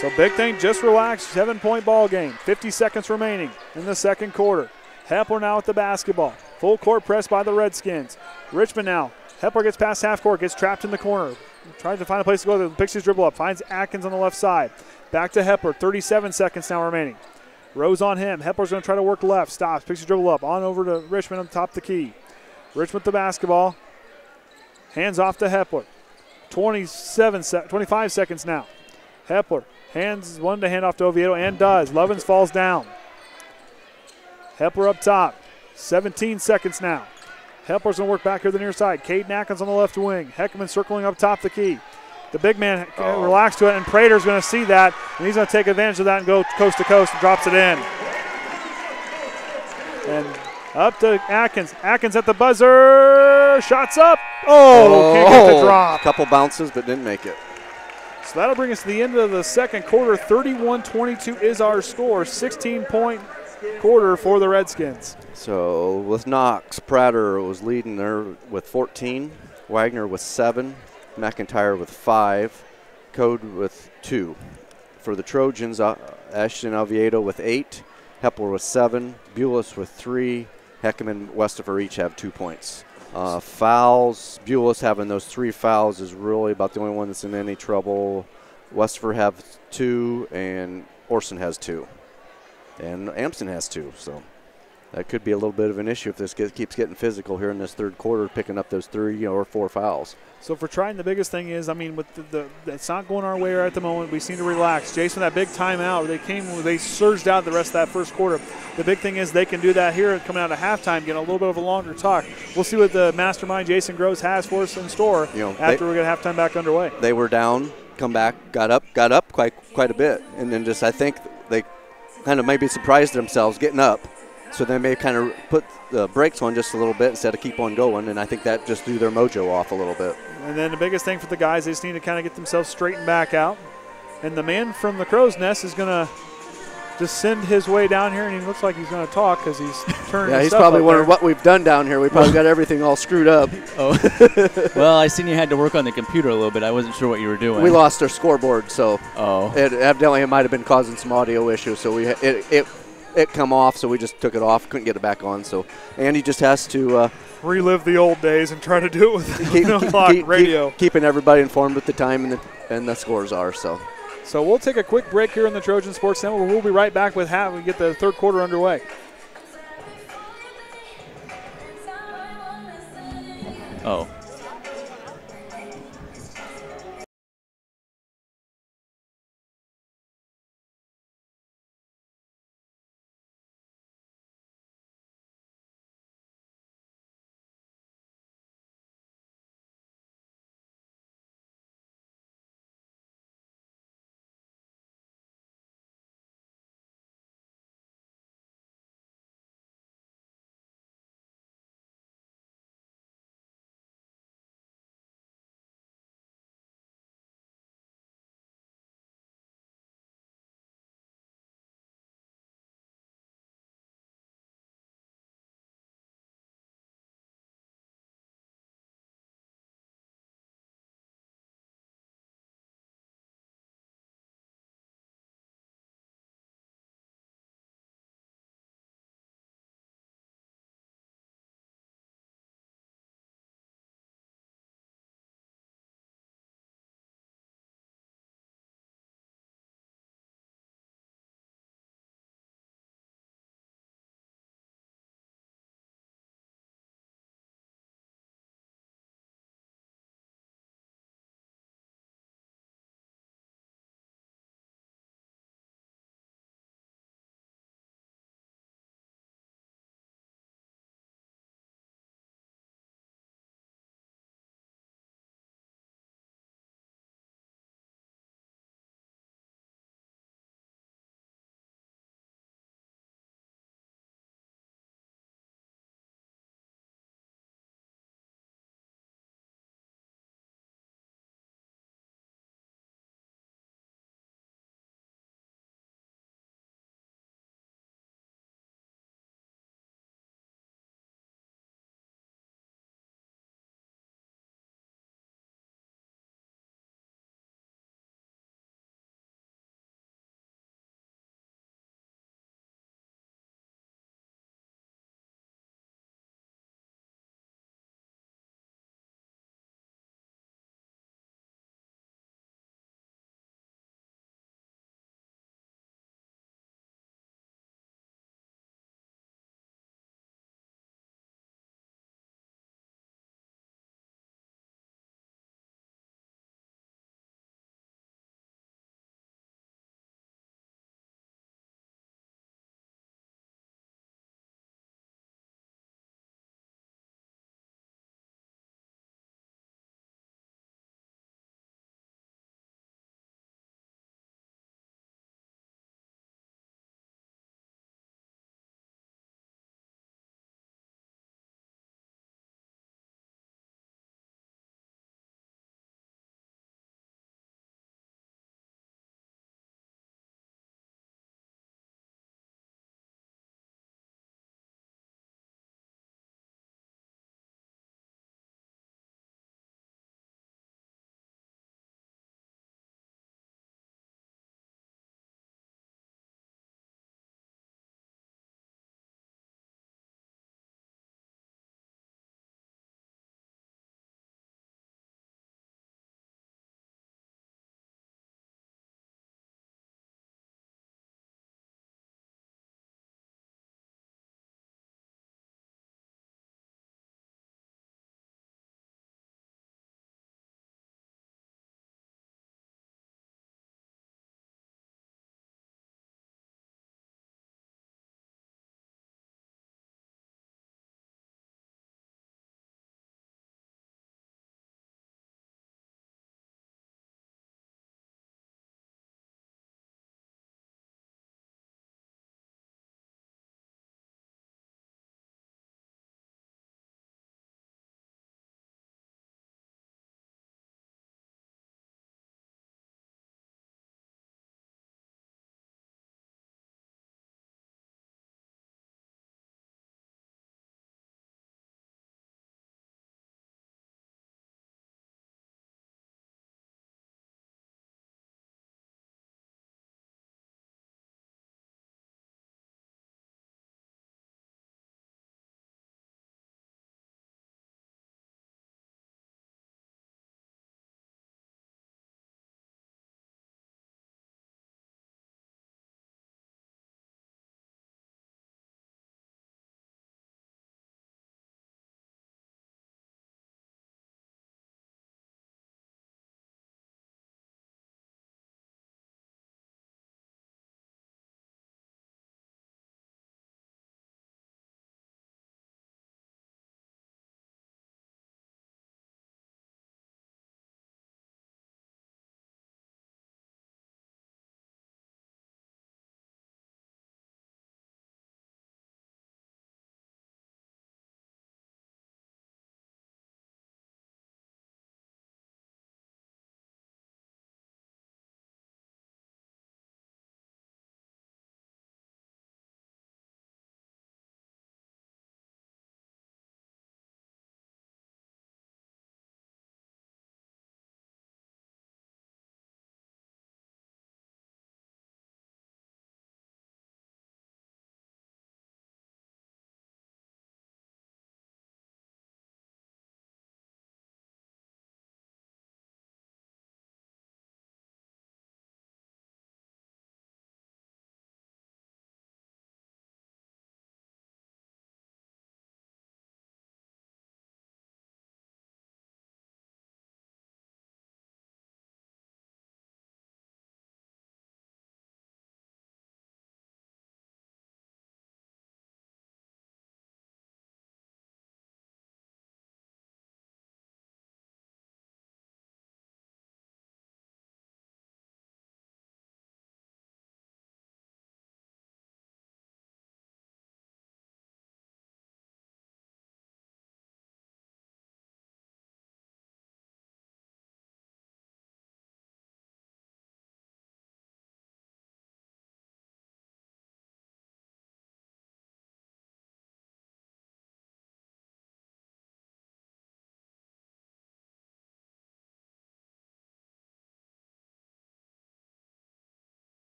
So big thing, just relax. 7-point ball game. 50 seconds remaining in the second quarter. Hepler now with the basketball. Full court press by the Redskins. Richman now. Hepler gets past half court. Gets trapped in the corner. Tries to find a place to go. Picks his dribble up. Finds Atkins on the left side. Back to Hepler. 37 seconds now remaining. Rose on him. Hepler's going to try to work left. Stops. Picks his dribble up. On over to Richman on top of the key. Richman with the basketball. Hands off to Hepler. 25 seconds now. Hepler hands one to hand off to Oviedo and does. Lovins falls down. Hepler up top. 17 seconds now. Hepler's going to work back here to the near side. Kaden Atkins on the left wing. Heckaman circling up top the key. The big man relaxed to it, and Prater's going to see that, and he's going to take advantage of that and go coast to coast and drops it in. And up to Atkins. Atkins at the buzzer. Shots up. Can't get the drop. Couple bounces, but didn't make it. So that'll bring us to the end of the second quarter. 31-22 is our score. 16-point quarter for the Redskins. So with Knox, Prater was leading there with 14. Wagner with 7. McIntyre with 5. Code with 2. For the Trojans, Ashton Oviedo with 8. Hepler with 7. Bules with 3. Heckaman, Westafer each have 2 points. Fouls, Bules having those 3 fouls is really about the only one that's in any trouble. Westafer have 2, and Orsund has 2. And Amsden has 2, so that could be a little bit of an issue if this keeps getting physical here in this third quarter, picking up those 3 or 4 fouls. So for Triton, the biggest thing is, with it's not going our way right at the moment. We seem to relax. Jason, that big timeout, they surged out the rest of that first quarter. The big thing is they can do that here coming out of halftime, get a little bit of a longer talk. We'll see what the mastermind Jason Groves has for us in store after we get halftime back underway. They were down, come back, got up quite a bit, and then I think they kind of maybe surprised themselves getting up. So they may kind of put the brakes on just a little bit instead of keep on going, and I think that just threw their mojo off a little bit. And then the biggest thing for the guys, they just need to kind of get themselves straightened back out. And the man from the Crow's Nest is going to just send his way down here, and he looks like he's going to talk because he's turning. Yeah, he's probably wondering what we've done down here. We probably got everything all screwed up. Oh, well, I seen you had to work on the computer a little bit. I wasn't sure what you were doing. We lost our scoreboard, so it evidently might have been causing some audio issues. So it come off, so we just took it off, couldn't get it back on. So Andy just has to relive the old days and try to do it with radio. Keeping everybody informed with the time and the scores are. So we'll take a quick break here in the Trojan Sports Network. We'll be right back with we get the third quarter underway. Oh.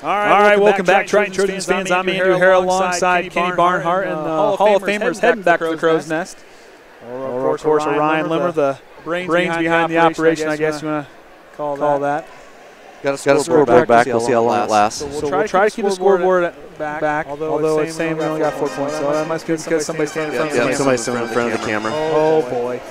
All right, welcome back, Triton Trojans fans. I'm Andrew Harrell alongside Kenny Barnhart and the Hall of Famers heading back to the Crow's Nest. Or, of course, Orion Lemler, the brains behind the operation, I guess you want to call that. Got a scoreboard back. We'll see how long it lasts. So we'll try to keep the scoreboard back, although it's saying we only got 4 points. So that must be because somebody's standing in front of the camera. Somebody's standing in front of the camera. Oh, boy.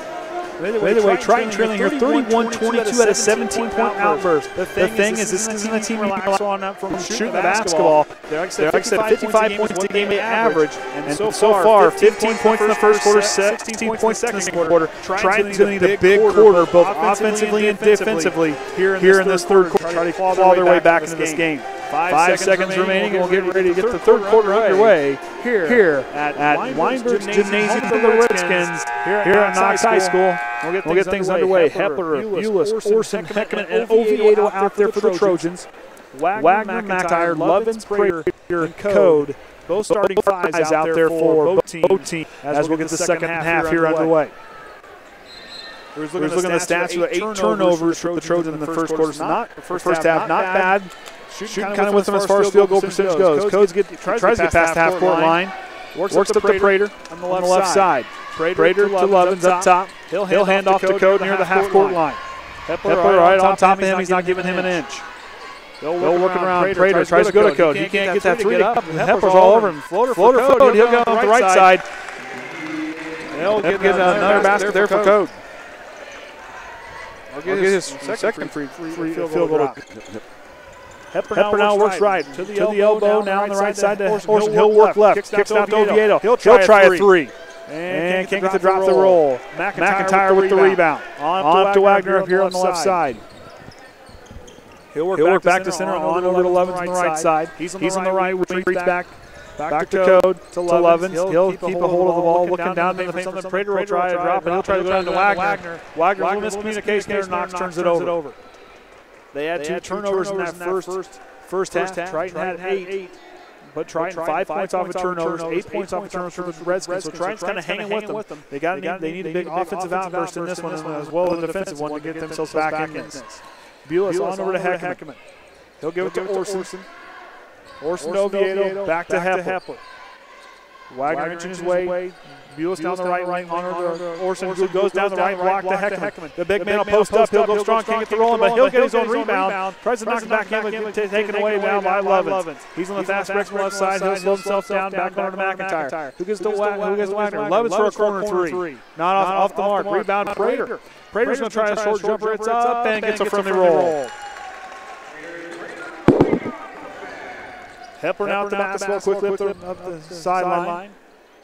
Either way, Triton trailing here 31-22 at a 17-point outburst. The thing is, this isn't a team relax on from shooting the basketball. They're, like I said, 55 points a game average. And so far, 15 points in the first quarter, 16 points in the second quarter. Triton's going to need a big quarter, both offensively and defensively, here in this third quarter, try to claw their way back into this game. 5 seconds remaining, and we'll get ready to get the third quarter underway here at Weinberg's Gymnasium for the Redskins here at Knox High School. We'll get things underway. Hepler, Bules, Orsund, Heckaman, and Oviedo out there for the Trojans. Wagner, McIntyre, Lovins, Prater, and Code. Both starting fives out there for both teams as we'll get the second half here underway. Looking at the stats, 8 turnovers for the Trojans in the first quarter. So first half, not bad. Shooting kind of with them as far as field goal percentage goes. Codes tries to get past the half-court line. Works up to Prater on the left side. Prater to Lovins up top. He'll hand off to Code near the half-court line. Hepler right on top of him. He's not giving him an inch. They'll work around. Prater tries to go to Code. He can't get that three to up. Hepler's all over him. Floater for Code. He'll go on the right side. He'll get another basket there for Code. I'll get his second free field goal. Hepler now works right to the elbow, now on the right side to Orsund. He'll work left, kicks out to Oviedo. He'll try a three. And can't get to drop the roll. McIntyre with the rebound. On to Wagner up here on the left side. He'll work back to center, on over to Lovins on the right side. He's on the right, reads back to Code, to Lovins. He'll keep a hold of the ball, looking down to the something. Prater will try to drop it. He'll try to go down to Wagner. Wagner's a miscommunication there. Knox turns it over. They had 2 turnovers in that first half. Triton had 8. But Triton 5 points off of turnovers, 8 points off of turnovers for the Redskins. So Triton's kind of hanging with them. They need a big offensive outburst in this one as well as a defensive one to get themselves back in this. Bules on over to Heckaman. He'll give it to Orsund. Orsund Oviedo, back to Hepler. Wagner inching his way. Bules down the right lane, on over to Orsund, who goes down the right block to Heckaman. The big man will post up, he'll go strong, can't get the rolling, but he'll get his own rebound. Tries to knock it back in, but taken away now by Lovins. He's on the fast break on the left side, he'll slow himself down, back over to McIntyre. Who gets to Wagner? Lovins for a corner three. Not off the mark, rebound Prater. Prater's going to try a short jumper, it's up, and gets a friendly roll. Hepler now with the basketball quickly up the sideline.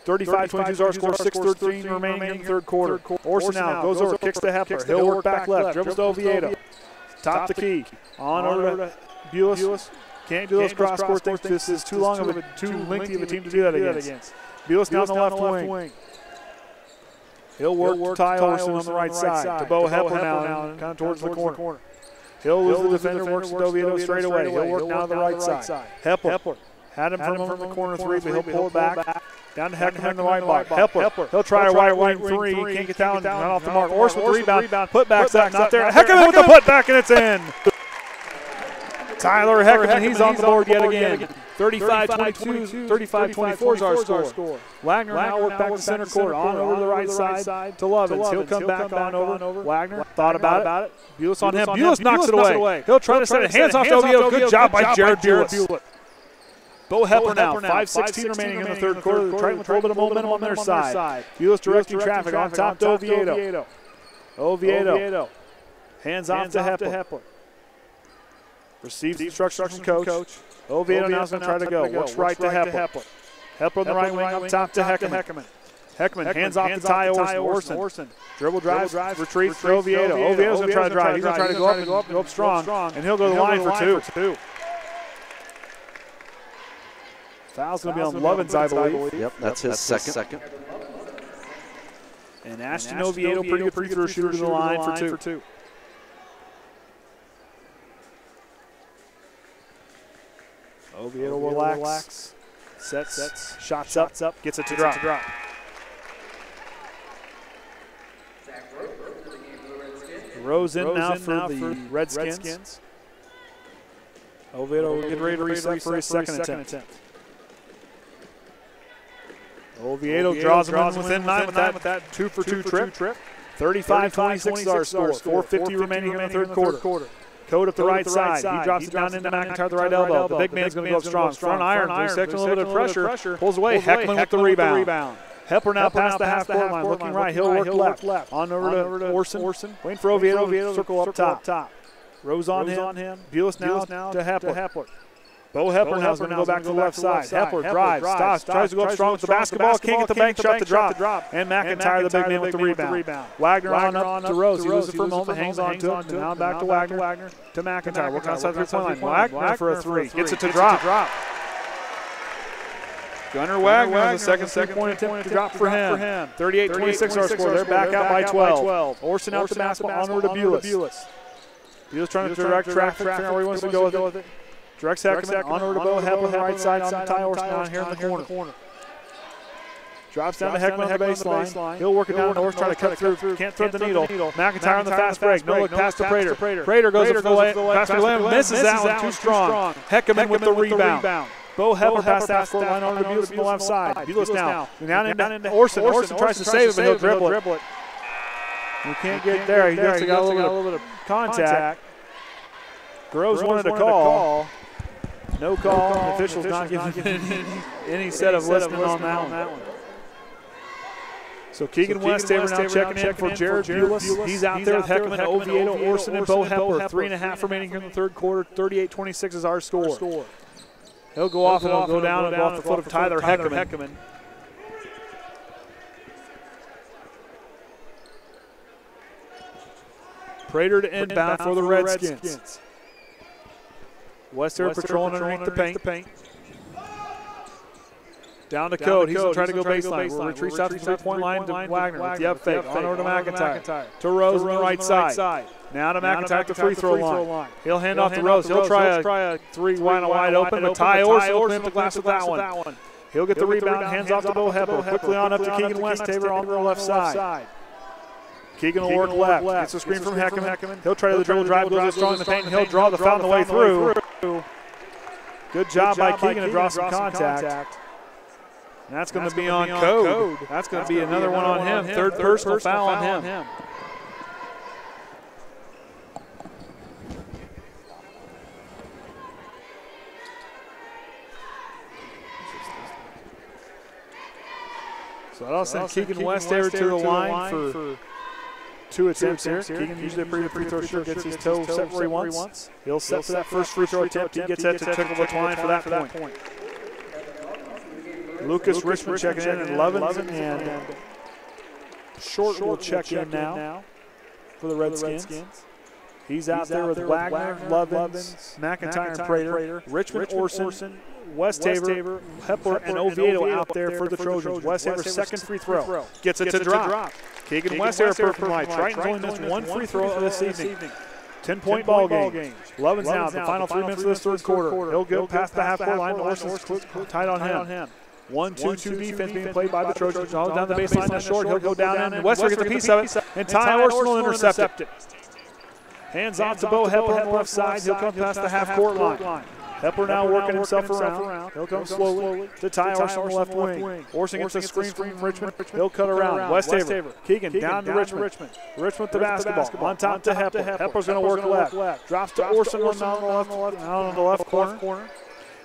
35-22 is our score, 6:13 remaining in the third quarter. Orsund now goes over, kicks to Hepler. He'll work back left, dribbles to Oviedo. Top the key. On over to Bules. Can't do those cross-court things. This is too lengthy of a team to do that against. Bules down the left wing. He'll work to Tye Orsund on the right side. To Beau Hepler now, kind of towards the corner. He'll lose the defender, works to Oviedo straight away. He'll work now to the right side. Hepler had him from the corner three, but he'll pull it back. Down to Heckaman in the right block. Hepler. He'll try a right wing three. Can't get down. Not off the mark. Orsund with the rebound. Putback's not there. Heckaman with the putback, and it's in. Tyler Heckaman, he's on the board yet again. 35-22, 35-24 is our score. Wagner now work back to center court. On over the right side to Lovins. He'll come back on over. Wagner thought about it. Bules on him. Bules knocks it away. He'll try to set it. Hands off to Oviedo. Good job by Jared Bules. Beau Hepler now, 5:16 remaining in the third quarter. Triton with a little bit of momentum on their side. Bules directing traffic on top to Oviedo. Oviedo. Hands off to Hepler. Receives instructions from coach. Oviedo now is going to try to go. Works right to Hepler. Hepler on the right wing up top to Heckaman. Heckaman hands off to Tye Orsund. Dribble drives, retreats to Oviedo. Oviedo's going to try to drive. He's going to try to go up strong, and he'll go to the line for two. Foul's going to be on Lovins, I believe. Yep, that's his second. And Ashton Oviedo, pretty good free throw shooter to the line for two. Oviedo will relax. Sets, shots up, gets it to drop. Rose in now for the Redskins. Oviedo getting ready to reset for his second attempt. Oviedo draws him within 9 with that 2-for-2 trip. 35-26 is our score. 4:50 remaining in the third quarter. Code up the right side. He drops it down into McIntyre, the right elbow. The big man's going to go up strong. Front iron. Expecting a little bit of pressure. Pulls away. Heckaman with the rebound. Hepler now past the half-court line. Looking right. He'll work left. On over to Orsund. Waiting for Oviedo. Circle up top. Rose on him. Bules now to Hepler. Beau Hepler now is going to go back to the left side. Hepler drives, stops, tries to go up strong with the basketball. Can't get the bank shot to drop. And McIntyre, the big man, with the rebound. Wagner on up to Rose. He loses it for a moment, hangs on to it. Now back to Wagner to McIntyre. Working outside the three-point line. Wagner for a three. Gets it to drop. Gunnar Wagner has a second three-point attempt to drop for him. 38-26 our score. They're back out by 12. Orsund out the basketball on over to Bules. Bules trying to direct traffic. Figure out where he wants to go with it. Directs Heckaman on over to Beau Hepler, right side on Tye Orsund down here in the corner. Drops down to Heckaman on the baseline. He'll work it down to Orsund, trying to cut through. Can't thread the needle. McIntyre on the fast break. No look pass to Prater. Prater goes up the way. Pass to the limb. Misses that one too strong. Heckaman with the rebound. Beau Hepler past that court line over to Bules on the left side. Bules now. Down into Orsund. Orsund tries to save it, but he'll dribble it. He can't get there. He just got a little bit of contact. Groves wanted a call. No call. The official's not giving any set of listening on that one. So Keegan Westafer now checking in for Jared Bules. He's out there with Heckaman, Oviedo, Orsund, and Beau Hepler. 3.5 remaining here in the third quarter. 38-26 is our score. He'll go off and he'll go down and go off the foot of Tyler Heckaman. Prater to inbound for the Redskins. Westafer patrolling underneath the paint. Down to Code. He's going to try to go baseline. Retreats out to the three-point line to Wagner with the up fake. On over to McIntyre. To Rose on the right side. Now to McIntyre at the free throw line. He'll hand off to Rose. He'll try a three wide open, but Tye Orsund open up the glass with that one. He'll get the rebound, hands off to Beau Hepler. Quickly on up to Keegan Westafer on the left side. Keegan will work left. Gets a screen from Heckaman. He'll try the dribble drive, goes strong in the paint, and he'll draw the foul on the way through. Good job by Keegan to draw some contact. And that's going to be on Code. That's going to be another one on him. Third personal foul on him. So that'll send Keegan Westafer to the line for 2 attempts here. Keegan usually a pretty good free throw shooter, gets his toe set where he wants. He'll set for that first free throw attempt. He gets that to tickle the line for that point. Lucas Richman checking in, and Lovins and Short will check in now for the Redskins. He's out there with Wagner, Lovins, McIntyre, and Prater. Richman, Orsund, Westafer, Hepler, and Oviedo out there for the Trojans. Westafer's second free throw. Gets it to drop. Keegan Westafer perfect line. Triton's only missed one free throw this evening. 10-point ball game. Lovins now, the final 3 minutes of this third quarter. He'll go past the half-court line. Orsund's tight on him. 1-2-2 defense being played by the Trojans. All down the baseline to Short. He'll go down, and Westafer gets a piece of it. And Tye Orsund will intercept it. Hands off to Beau Hepler on the left side. He'll come past the half-court line. Hepler now working himself around. He'll come slowly to Tye Orsund on the left wing. Orsund gets a screen from Richman. He'll cut around. Westafer. Keegan down to Richman. Richman with the basketball. On top to Hepler. Hepler's going to work left. Drops to Orsund on the left corner.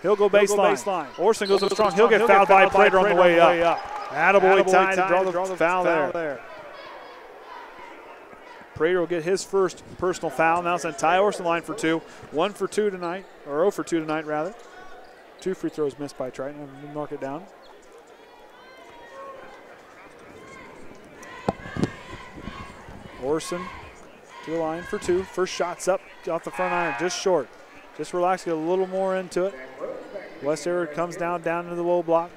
He'll go baseline. Orsund goes up strong. He'll get fouled by Prater on the way up. Attaboy Tye to draw the foul there. Prater will get his first personal foul. Now it's on Tye Orsund line for 2. 1 for 2 tonight, or 0 for 2 tonight, rather. 2 free throws missed by Triton. I'll mark it down. Orsund to the line for 2. First shot's up off the front iron, just short. Just relax, get a little more into it. Westafer comes down into the low block.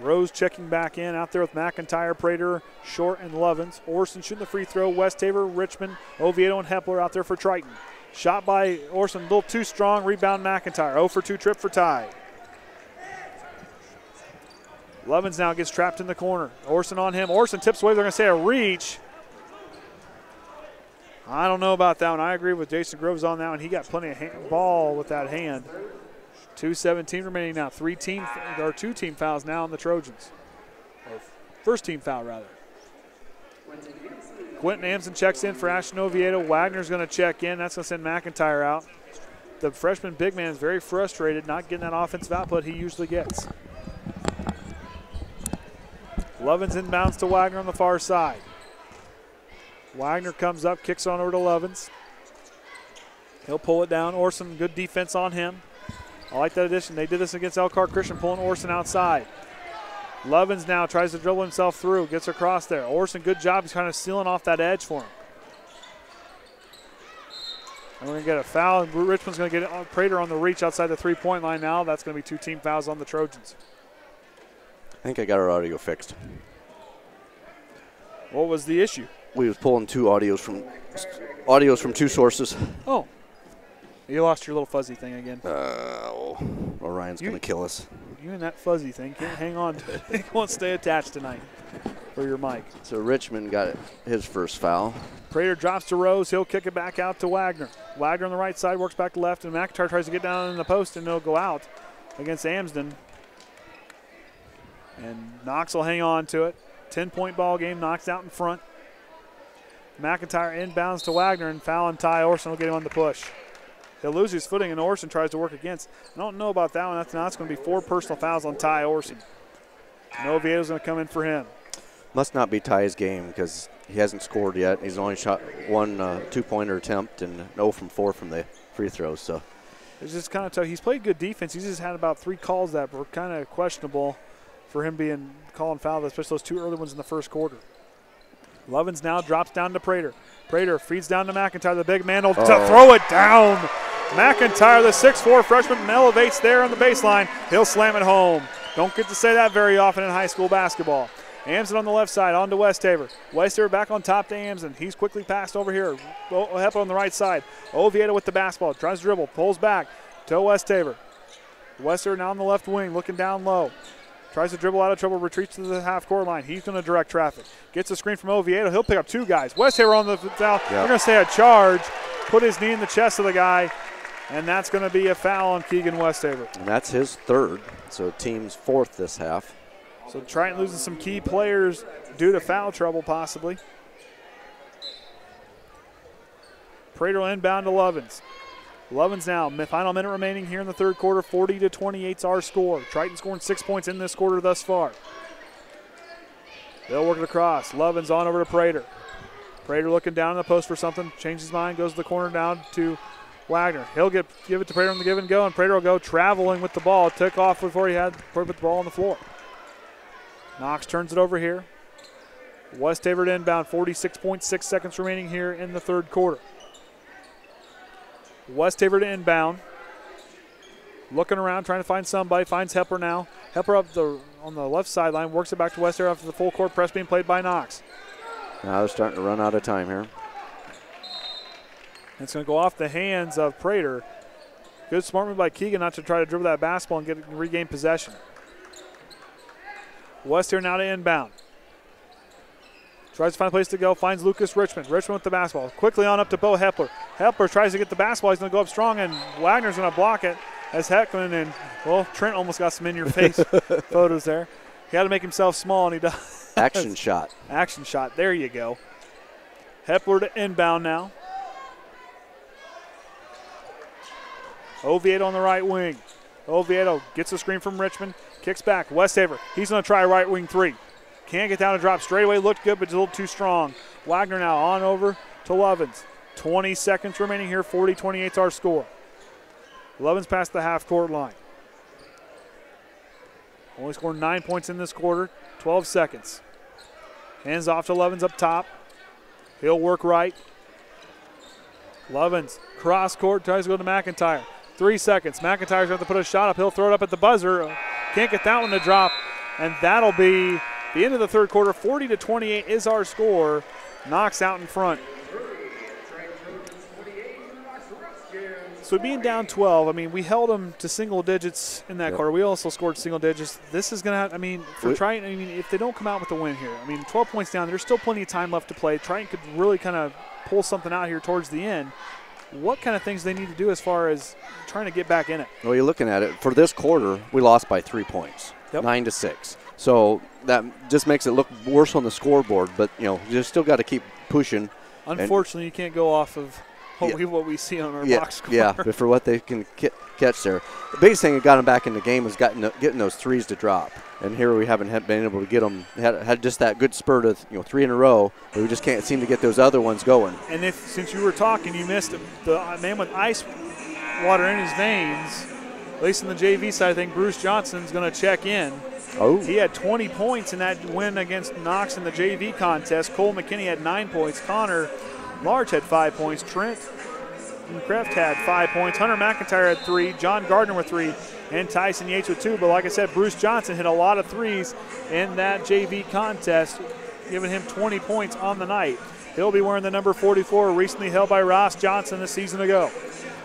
Rose checking back in out there with McIntyre, Prater, Short, and Lovins. Orsund shooting the free throw. Westafer, Richman, Oviedo, and Hepler out there for Triton. Shot by Orsund, a little too strong. Rebound McIntyre. 0 for 2 trip for Tye. Lovins now gets trapped in the corner. Orsund on him. Orsund tips away. They're going to say a reach. I don't know about that one. I agree with Jason Groves on that one. He got plenty of ball with that hand. 2:17 remaining now. Two team fouls now on the Trojans. Or first team foul, rather. Quentin Amsden checks in for Ashton Oviedo. Wagner's going to check in. That's going to send McIntyre out. The freshman big man is very frustrated, not getting that offensive output he usually gets. Lovins inbounds to Wagner on the far side. Wagner comes up, kicks on over to Lovins. He'll pull it down. Orsund, good defense on him. I like that addition. They did this against Elkhart Christian, pulling Orsund outside. Lovins now tries to dribble himself through, gets across there. Orsund, good job. He's kind of sealing off that edge for him. And we're going to get a foul, and Richmond's going to get Prater on the reach outside the three-point line now. That's going to be 2 team fouls on the Trojans. I think I got our audio fixed. What was the issue? We was pulling audios from 2 sources. Oh. You lost your little fuzzy thing again. Orion's going to kill us. You and that fuzzy thing can't hang on to it. It won't stay attached tonight for your mic. So Richman got his first foul. Prater drops to Rose. He'll kick it back out to Wagner. Wagner on the right side works back to left, and McIntyre tries to get down in the post, and it'll go out against Amsden. And Knox will hang on to it. 10-point ball game. Knox out in front. McIntyre inbounds to Wagner, and foul, and Tye Orsund will get him on the push. He'll lose his footing, and Orsund tries to work against. I don't know about that one. That's going to be 4 personal fouls on Tye Orsund. Oviedo's going to come in for him. Must not be Ty's game because he hasn't scored yet. He's only shot 1 2-pointer attempt and 0 from 4 from the free throws. So it's just kind of tough. He's played good defense. He's just had about 3 calls that were kind of questionable for him being calling foul, especially those 2 early ones in the first quarter. Lovins now drops down to Prater. Prater feeds down to McIntyre. The big man will throw it down. McIntyre, the 6'4 freshman, elevates there on the baseline. He'll slam it home. Don't get to say that very often in high school basketball. Amsden on the left side, on to Westafer. Westafer back on top to Amsden. He's quickly passed over here. Beau Hepler on the right side. Oviedo with the basketball. Tries to dribble, pulls back to Westafer. Westafer now on the left wing, looking down low. Tries to dribble out of trouble, retreats to the half-court line. He's going to direct traffic. Gets a screen from Oviedo. He'll pick up 2 guys. Westafer on the foul. They're going to say a charge. Put his knee in the chest of the guy, and that's going to be a foul on Keegan Westafer. And that's his 3rd, so team's 4th this half. So Triton losing some key players due to foul trouble possibly. Prater will inbound to Lovins. Lovins now, final minute remaining here in the third quarter. 40-28's our score. Triton scoring 6 points in this quarter thus far. They'll work it across. Lovins on over to Prater. Prater looking down in the post for something. Changes his mind, goes to the corner down to Wagner. He'll give it to Prater on the give and go, and Prater will go traveling with the ball. Took off before he had put the ball on the floor. Knox turns it over here. Westafer to inbound. 46.6 seconds remaining here in the third quarter. Westafer to inbound. Looking around, trying to find somebody. Finds Hepler now. Hepler up on the left sideline. Works it back to Westafer after the full court press being played by Knox. Now they're starting to run out of time here. It's going to go off the hands of Prater. Good smart move by Keegan not to try to dribble that basketball and regain possession. Westafer now to inbound. Tries to find a place to go, finds Lucas Richman. Richman with the basketball. Quickly on up to Beau Hepler. Hepler tries to get the basketball. He's going to go up strong, and Wagner's going to block it as Heckaman and, well, Trent almost got some in-your-face photos there. He had to make himself small, and he does. Action shot. Action shot. There you go. Hepler to inbound now. Oviedo on the right wing. Oviedo gets a screen from Richmond. Kicks back. Westafer. He's going to try right wing 3. Can't get down and drop straight away. Looked good, but it's a little too strong. Wagner now on over to Lovins. 20 seconds remaining here. 40-28's our score. Lovins past the half-court line. Only scored 9 points in this quarter. 12 seconds. Hands off to Lovins up top. He'll work right. Lovins cross court. Tries to go to McIntyre. 3 seconds. McIntyre's going to put a shot up. He'll throw it up at the buzzer. Can't get that one to drop. And that'll be the end of the third quarter. 40-28 is our score. Knox out in front. So being down 12, I mean, we held them to single digits in that quarter. We also scored single digits. This is going to have, I mean, for Triton, I mean, if they don't come out with a win here, I mean, 12 points down, there's still plenty of time left to play. Triton could really kind of pull something out here towards the end. What kind of things they need to do as far as trying to get back in it? Well, you're looking at it. For this quarter, we lost by 3 points, 9-6. So that just makes it look worse on the scoreboard. But, you know, you still got to keep pushing. Unfortunately, you can't go off of what we see on our box score. Yeah, but for what they can catch there. The biggest thing that got them back in the game was getting those threes to drop. And here we haven't been able to get them. Had just that good spurt of 3 in a row, but we just can't seem to get those other ones going. And since you were talking, you missed the man with ice water in his veins. At least in the JV side, I think Bruce Johnson's going to check in. Oh. He had 20 points in that win against Knox in the JV contest. Cole McKinney had 9 points. Connor Large had 5 points. Trenton Kreft had 5 points. Hunter McIntyre had 3. John Gardner with 3. And Tyson Yates with 2. But like I said, Bruce Johnson hit a lot of threes in that JV contest, giving him 20 points on the night. He'll be wearing the number 44, recently held by Ross Johnson a season ago.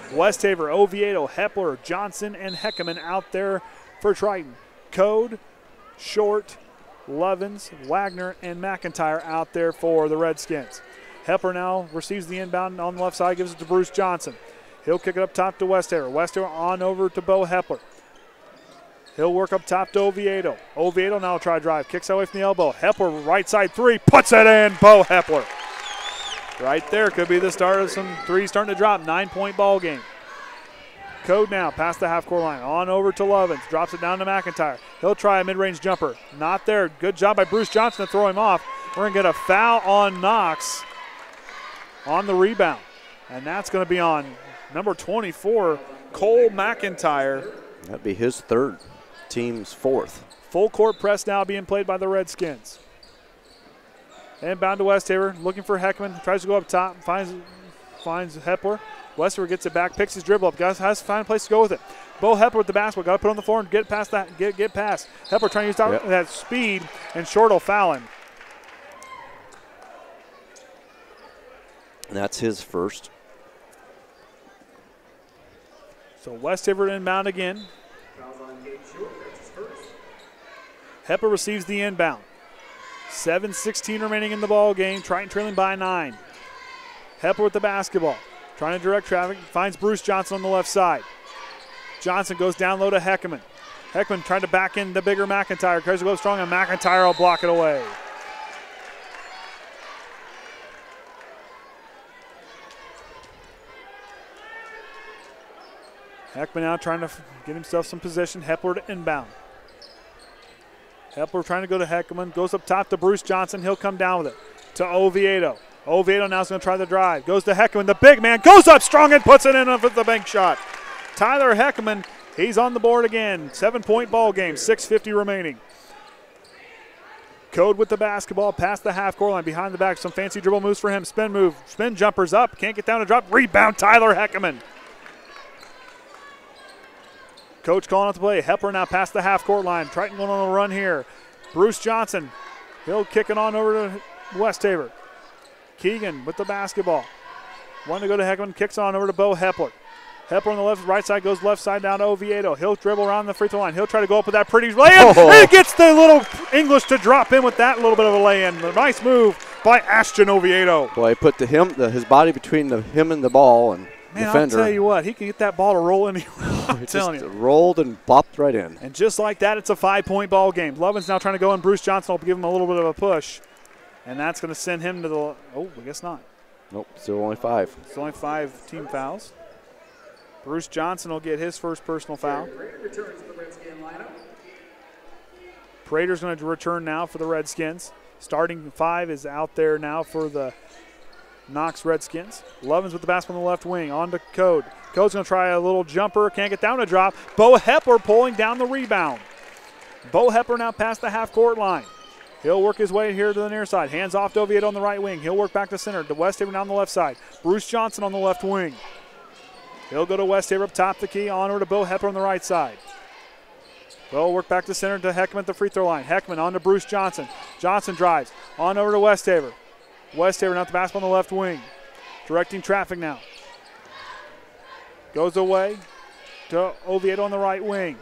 Westafer, Oviedo, Hepler, Johnson, and Heckaman out there for Triton. Code, Short, Lovins, Wagner, and McIntyre out there for the Redskins. Hepler now receives the inbound on the left side, gives it to Bruce Johnson. He'll kick it up top to Westafer. Westafer on over to Beau Hepler. He'll work up top to Oviedo. Oviedo now try to drive. Kicks away from the elbow. Hepler, right side 3. Puts it in. Beau Hepler. Right there could be the start of some threes starting to drop. 9-point ball game. Code now past the half-court line. On over to Lovins. Drops it down to McIntyre. He'll try a mid-range jumper. Not there. Good job by Bruce Johnson to throw him off. We're going to get a foul on Knox on the rebound. And that's going to be on number 24, Cole McIntyre. That'd be his third, team's fourth. Full court press now being played by the Redskins. Inbound to Westafer, looking for Heckaman. Tries to go up top, finds Hepler. Westafer gets it back, picks his dribble up. Has to find a place to go with it. Beau Hepler with the basketball. Got to put on the floor and get past that. Get past. Hepler trying to use that speed, and Short will foul him. And that's his first. So Westafer inbound again. Hepler receives the inbound. 7:16 remaining in the ball game. Triton trailing by 9. Hepler with the basketball. Trying to direct traffic. Finds Bruce Johnson on the left side. Johnson goes down low to Heckaman. Heckaman trying to back in the bigger McIntyre. Tries to go strong, and McIntyre will block it away. Heckaman now trying to get himself some position. Hepler to inbound. Hepler trying to go to Heckaman. Goes up top to Bruce Johnson. He'll come down with it to Oviedo. Oviedo now is going to try the drive. Goes to Heckaman. The big man goes up strong and puts it in with the bank shot. Tyler Heckaman, he's on the board again. 7-point ball game. 6:50 remaining. Code with the basketball past the half-court line. Behind the back, some fancy dribble moves for him. Spin move. Spin jumpers up. Can't get down to drop. Rebound, Tyler Heckaman. Coach calling out the play. Hepler now past the half-court line. Triton going on a run here. Bruce Johnson, he'll kick it on over to Westafer. Keegan with the basketball. One to go to Heckaman, kicks on over to Beau Hepler. Hepler on the right side, goes left side down to Oviedo. He'll dribble around the free throw line. He'll try to go up with that pretty lay-in. And he gets the little English to drop in with that little bit of a lay-in. A nice move by Ashton Oviedo. Boy, he put his body between him and the ball and Man, defender. I'll tell you what, he can get that ball to roll anywhere. I'm telling you. Rolled and bopped right in. And just like that, it's a 5-point ball game. Lovin's now trying to go, and Bruce Johnson will give him a little bit of a push. And that's going to send him to the – oh, I guess not. Nope, still only 5. It's only 5 team fouls. Bruce Johnson will get his first personal foul. Prater's going to return now for the Redskins. Starting 5 is out there now for the Knox Redskins. Lovins with the basketball on the left wing. On to Code. Code's going to try a little jumper. Can't get down to drop. Beau Hepler pulling down the rebound. Beau Hepler now past the half-court line. He'll work his way here to the near side. Hands off to Oviedo on the right wing. He'll work back to center. To Westafer down the left side. Bruce Johnson on the left wing. He'll go to Westafer up top the key. On over to Beau Hepler on the right side. Beau work back to center to Heckaman at the free throw line. Heckaman on to Bruce Johnson. Johnson drives. On over to Westafer. Westafer now the basketball on the left wing. Directing traffic now. Goes away to Oviedo on the right wing.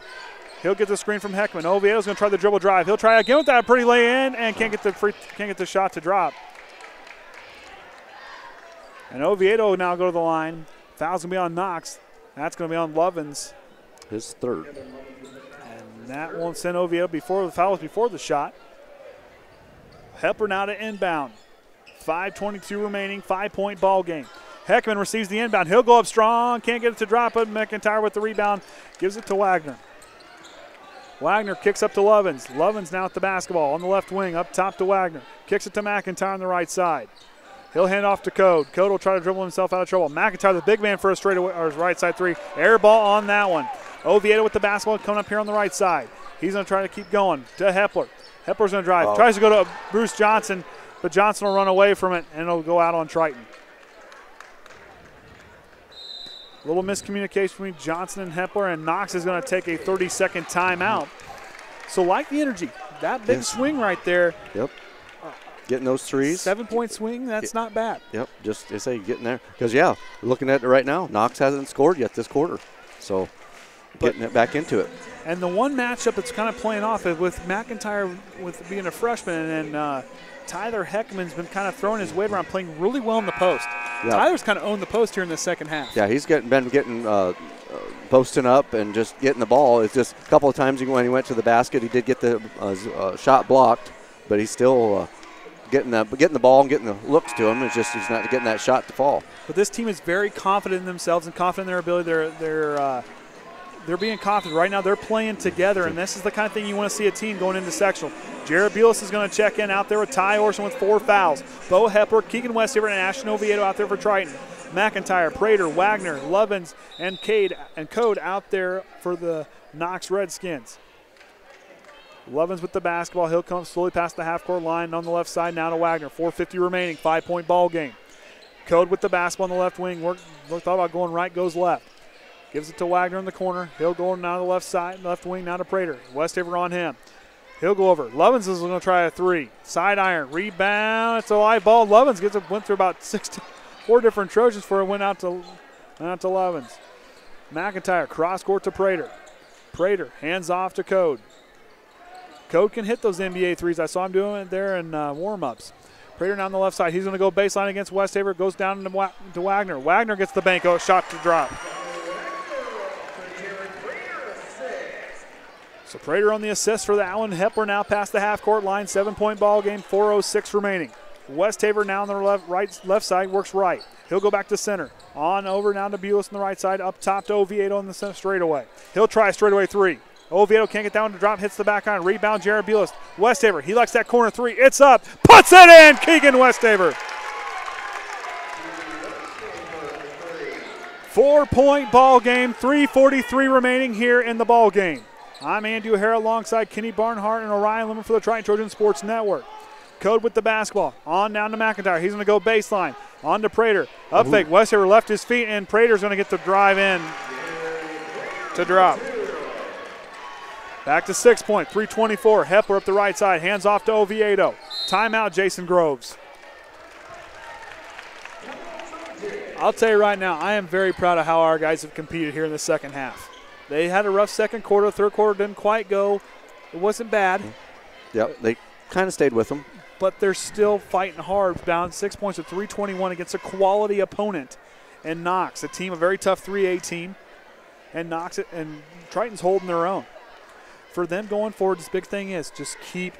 He'll get the screen from Heckaman. Oviedo's going to try the dribble drive. He'll try again with that pretty lay in and can't get the shot to drop. And Oviedo now go to the line. Foul's going to be on Knox. That's going to be on Lovins. His third. And that won't send Oviedo before the foul was before the shot. Hepler now to inbound. 5:22 remaining, 5-point ball game. Heckaman receives the inbound. He'll go up strong. Can't get it to drop it. McIntyre with the rebound. Gives it to Wagner. Wagner kicks up to Lovins. Lovins now at the basketball on the left wing. Up top to Wagner. Kicks it to McIntyre on the right side. He'll hand off to Code. Code will try to dribble himself out of trouble. McIntyre, the big man for a straightaway or right side three. Air ball on that one. Oviedo with the basketball coming up here on the right side. He's going to try to keep going to Hepler. Hepler's going to drive. Tries to go to Bruce Johnson, but Johnson will run away from it, and it'll go out on Triton. A little miscommunication between Johnson and Hepler, and Knox is going to take a 30-second timeout. So like the energy, that big swing right there. Yep. Getting those threes. 7-point swing, that's not bad. Yep, just to say getting there. Because, yeah, looking at it right now, Knox hasn't scored yet this quarter. So getting it back into it. And the one matchup that's kind of playing off is with McIntyre with being a freshman, and Tyler Heckaman's been kind of throwing his weight around, playing really well in the post. Yeah. Tyler's kind of owned the post here in the second half. Yeah, he's been getting posting up and just getting the ball. It's just a couple of times when he went to the basket, he did get the shot blocked, but he's still getting the ball and getting the looks to him. It's just he's not getting that shot to fall. But this team is very confident in themselves and confident in their ability. They're being confident. Right now they're playing together, and this is the kind of thing you want to see a team going into sectional. Jared Bules is going to check in out there with Tye Orsund with 4 fouls. Beau Hepler, Keegan Westafer, and Ashton Oviedo out there for Triton. McIntyre, Prater, Wagner, Lovins, and Code out there for the Knox Redskins. Lovins with the basketball. He'll come slowly past the half-court line on the left side now to Wagner. 4:50 remaining, 5-point ball game. Code with the basketball on the left wing. Thought about going right, goes left. Gives it to Wagner in the corner. He'll go now to the left side, left wing, now to Prater. Westafer on him. He'll go over. Lovins is going to try a 3. Side iron, rebound. It's a live ball. Lovins went through about 4 different Trojans before it went out to Lovins. McIntyre, cross court to Prater. Prater, hands off to Code. Code can hit those NBA threes. I saw him doing it there in warm-ups. Prater now on the left side. He's going to go baseline against Westafer. Goes down to Wagner. Wagner gets the bank. Shot to drop. So Prater on the assist for that one. Hepler now past the half-court line. 7-point ball game, 4:06 remaining. Westafer now on the left side, works right. He'll go back to center. On over now to Bules on the right side. Up top to Oviedo on the center straightaway. He'll try a straightaway 3. Oviedo can't get down to drop, hits the back iron. Rebound, Jared Bules. Westafer, he likes that corner 3. It's up, puts it in, Keegan Westafer. 4-point ball game, 3:43 remaining here in the ball game. I'm Andy O'Hara alongside Kenny Barnhart and Orion Lemler for the Triton Trojan Sports Network. Code with the basketball. On down to McIntyre. He's going to go baseline. On to Prater. Up fake. Westafer left his feet, and Prater's going to get the drive in to drop. Back to 6-point. 3:24. Hepler up the right side. Hands off to Oviedo. Timeout, Jason Groves. I'll tell you right now, I am very proud of how our guys have competed here in the second half. They had a rough second quarter. Third quarter didn't quite go. It wasn't bad. Yep, they kind of stayed with them. But they're still fighting hard. Down 6 points at 3:21 against a quality opponent. And Knox, a very tough 3A team. And Knox and Triton's holding their own. For them going forward, this big thing is just keep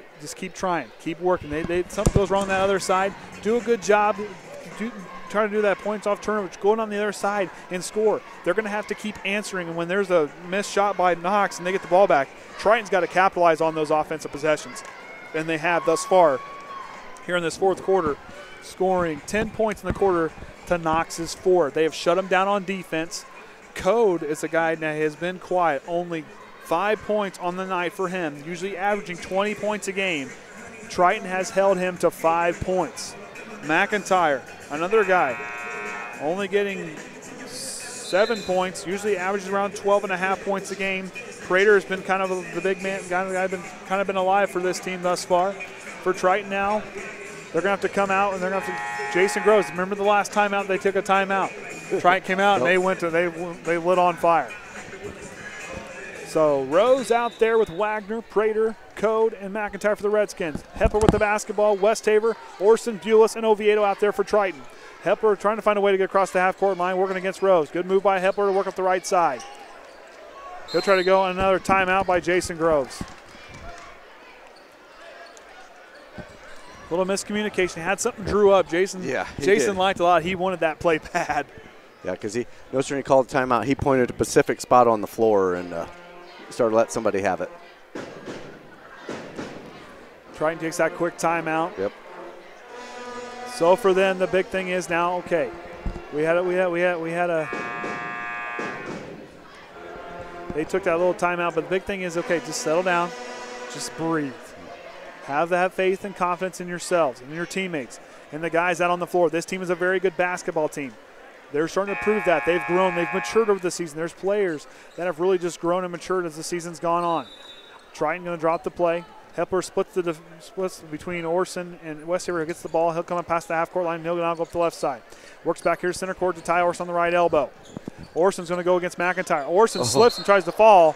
trying, keep working. Something goes wrong on that other side. Do a good job. Trying to do that points off turnover, going on the other side and score. They're going to have to keep answering, and when there's a missed shot by Knox and they get the ball back, Triton's got to capitalize on those offensive possessions. And they have thus far here in this fourth quarter, scoring 10 points in the quarter to Knox's 4. They have shut them down on defense. Code is a guy that has been quiet, only 5 points on the night for him, usually averaging 20 points a game. Triton has held him to 5 points. McIntyre, another guy, only getting 7 points, usually averages around 12.5 points a game. Prater has been kind of the big man, guy that's been alive for this team thus far. For Triton now, they're going to have to come out and they're going to have to – Jason Groves, remember the last time out they took a timeout. Triton came out and they lit on fire. So Rose out there with Wagner, Prater, Code, and McIntyre for the Redskins. Hepler with the basketball, Westafer, Orsund, Bules, and Oviedo out there for Triton. Hepler trying to find a way to get across the half-court line, working against Rose. Good move by Hepler to work up the right side. He'll try to go on another timeout by Jason Groves. Little miscommunication. He had something drew up. Jason liked a lot. He wanted that play bad. Yeah, because he noticed when he called the timeout, he pointed to a specific spot on the floor and started to let somebody have it. Triton takes that quick timeout. Yep. So for them, the big thing is now, okay, they took that little timeout, but the big thing is, okay, just settle down, just breathe. Have faith and confidence in yourselves and your teammates and the guys out on the floor. This team is a very good basketball team. They're starting to prove that. They've grown. They've matured over the season. There's players that have really just grown and matured as the season's gone on. Triton going to drop the play. Hepler splits between Orsund and Westafer. Gets the ball. He'll come up past the half-court line. He'll now go up the left side. Works back here center court to Tye Orsund on the right elbow. Orsund's going to go against McIntyre. Orsund slips and tries to fall.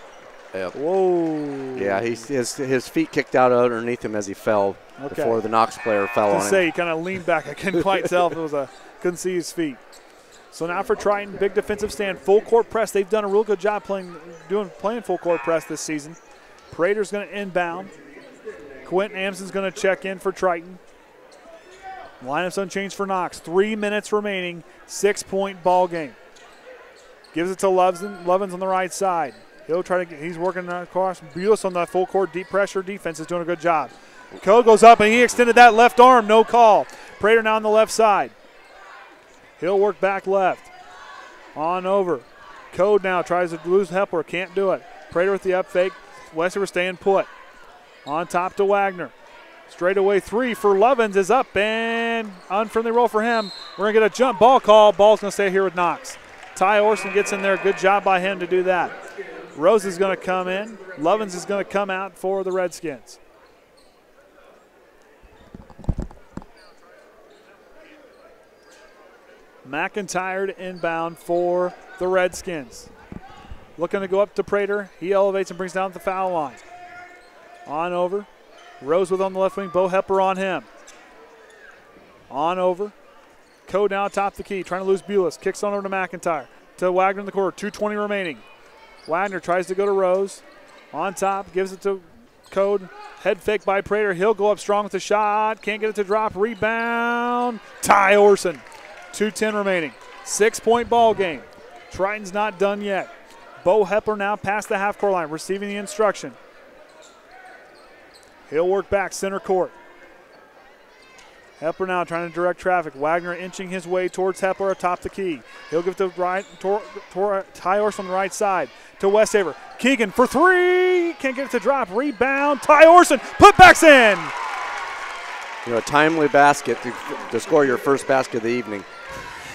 Yep. Whoa. Yeah, his feet kicked out underneath him as he fell before the Knox player fell on him. He kind of leaned back. I couldn't quite tell if it was couldn't see his feet. So now for Triton, big defensive stand, full court press. They've done a real good job playing full court press this season. Prater's going to inbound. Quentin Amsden's going to check in for Triton. Lineup's unchanged for Knox. 3 minutes remaining, 6-point ball game. Gives it to Levins on the right side. He'll try to he's working across. Bules on the full court deep pressure defense is doing a good job. Code goes up and he extended that left arm, no call. Prater now on the left side. He'll work back left. On over. Code now tries to lose Hepler, can't do it. Prater with the up fake. Westafer staying put. On top to Wagner. Straightaway three for Levins is up and unfriendly roll for him. We're going to get a jump ball call. Ball's going to stay here with Knox. Tye Orsund gets in there. Good job by him to do that. Rose is going to come in. Levins is going to come out for the Redskins. McIntyre to inbound for the Redskins. Looking to go up to Prater. He elevates and brings down the foul line. On over. Rose with on the left wing. Beau Hepler on him. On over. Code now atop the key. Trying to lose Bules. Kicks on over to McIntyre. To Wagner in the corner. 2:20 remaining. Wagner tries to go to Rose. On top. Gives it to Code. Head fake by Prater. He'll go up strong with the shot. Can't get it to drop. Rebound. Tye Orsund. 2:10 remaining. 6-point ball game. Triton's not done yet. Beau Hepler now past the half-court line. Receiving the instruction. He'll work back center court. Hepler now trying to direct traffic. Wagner inching his way towards Hepler atop the key. He'll give it to Tye Orsund on the right side to Westafer. Keegan for three. Can't get it to drop. Rebound. Tye Orsund. Putbacks in. You know, a timely basket to score your first basket of the evening.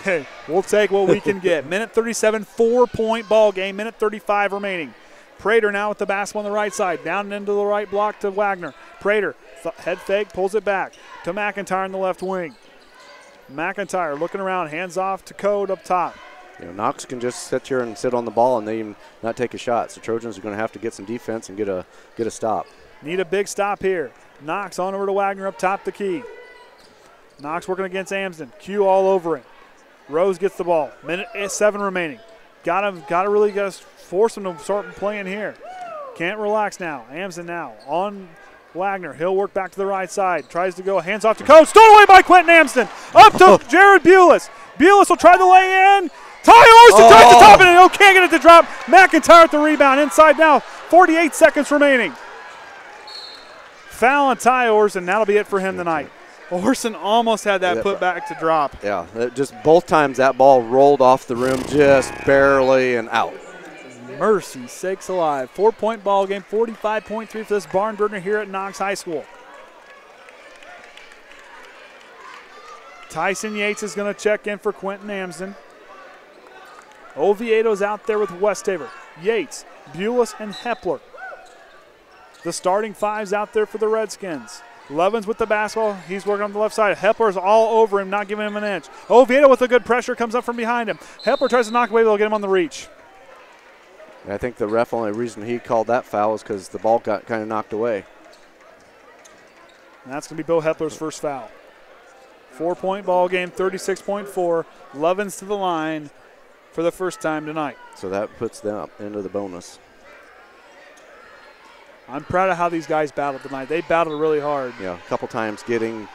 Hey, we'll take what we can get. Minute 37, 4-point ball game. Minute 35 remaining. Prater now with the basketball on the right side. Down and into the right block to Wagner. Prater, head fake, pulls it back to McIntyre in the left wing. McIntyre looking around, hands off to Code up top. You know, Knox can just sit here and sit on the ball and they even not take a shot. So Trojans are going to have to get some defense and get a stop. Need a big stop here. Knox on over to Wagner up top the key. Knox working against Amsden. Q all over it. Rose gets the ball. Minute 7 remaining. Gotta really force him to start playing here. Can't relax now. Amsden now on Wagner. He'll work back to the right side. Tries to go. Hands off to Code. Stolen away by Quentin Amsden. Up to Jared Bules. Bules will try to lay in. Tye Orsund tries to top it and can't get it to drop. McIntyre at the rebound. Inside now. 48 seconds remaining. Foul on Tye Orsund. That'll be it for him tonight. Orsund almost had that put back to drop. Yeah, just both times that ball rolled off the rim just barely and out. Mercy sakes alive. 4-point ball game, 45.3 for this barn burner here at Knox High School. Tyson Yates is going to check in for Quentin Amsden. Oviedo's out there with Westafer. Yates, Bules, and Hepler. The starting fives out there for the Redskins. Levens with the basketball. He's working on the left side. Hepler's all over him, not giving him an inch. Oviedo with a good pressure comes up from behind him. Hepler tries to knock away, but they'll get him on the reach. I think the ref, only reason he called that foul is because the ball got kind of knocked away. And that's going to be Beau Hepler's first foul. 4-point ball game, 36.4. Levens to the line for the first time tonight. So that puts them up into the bonus. I'm proud of how these guys battled tonight. They battled really hard. Yeah, a couple times getting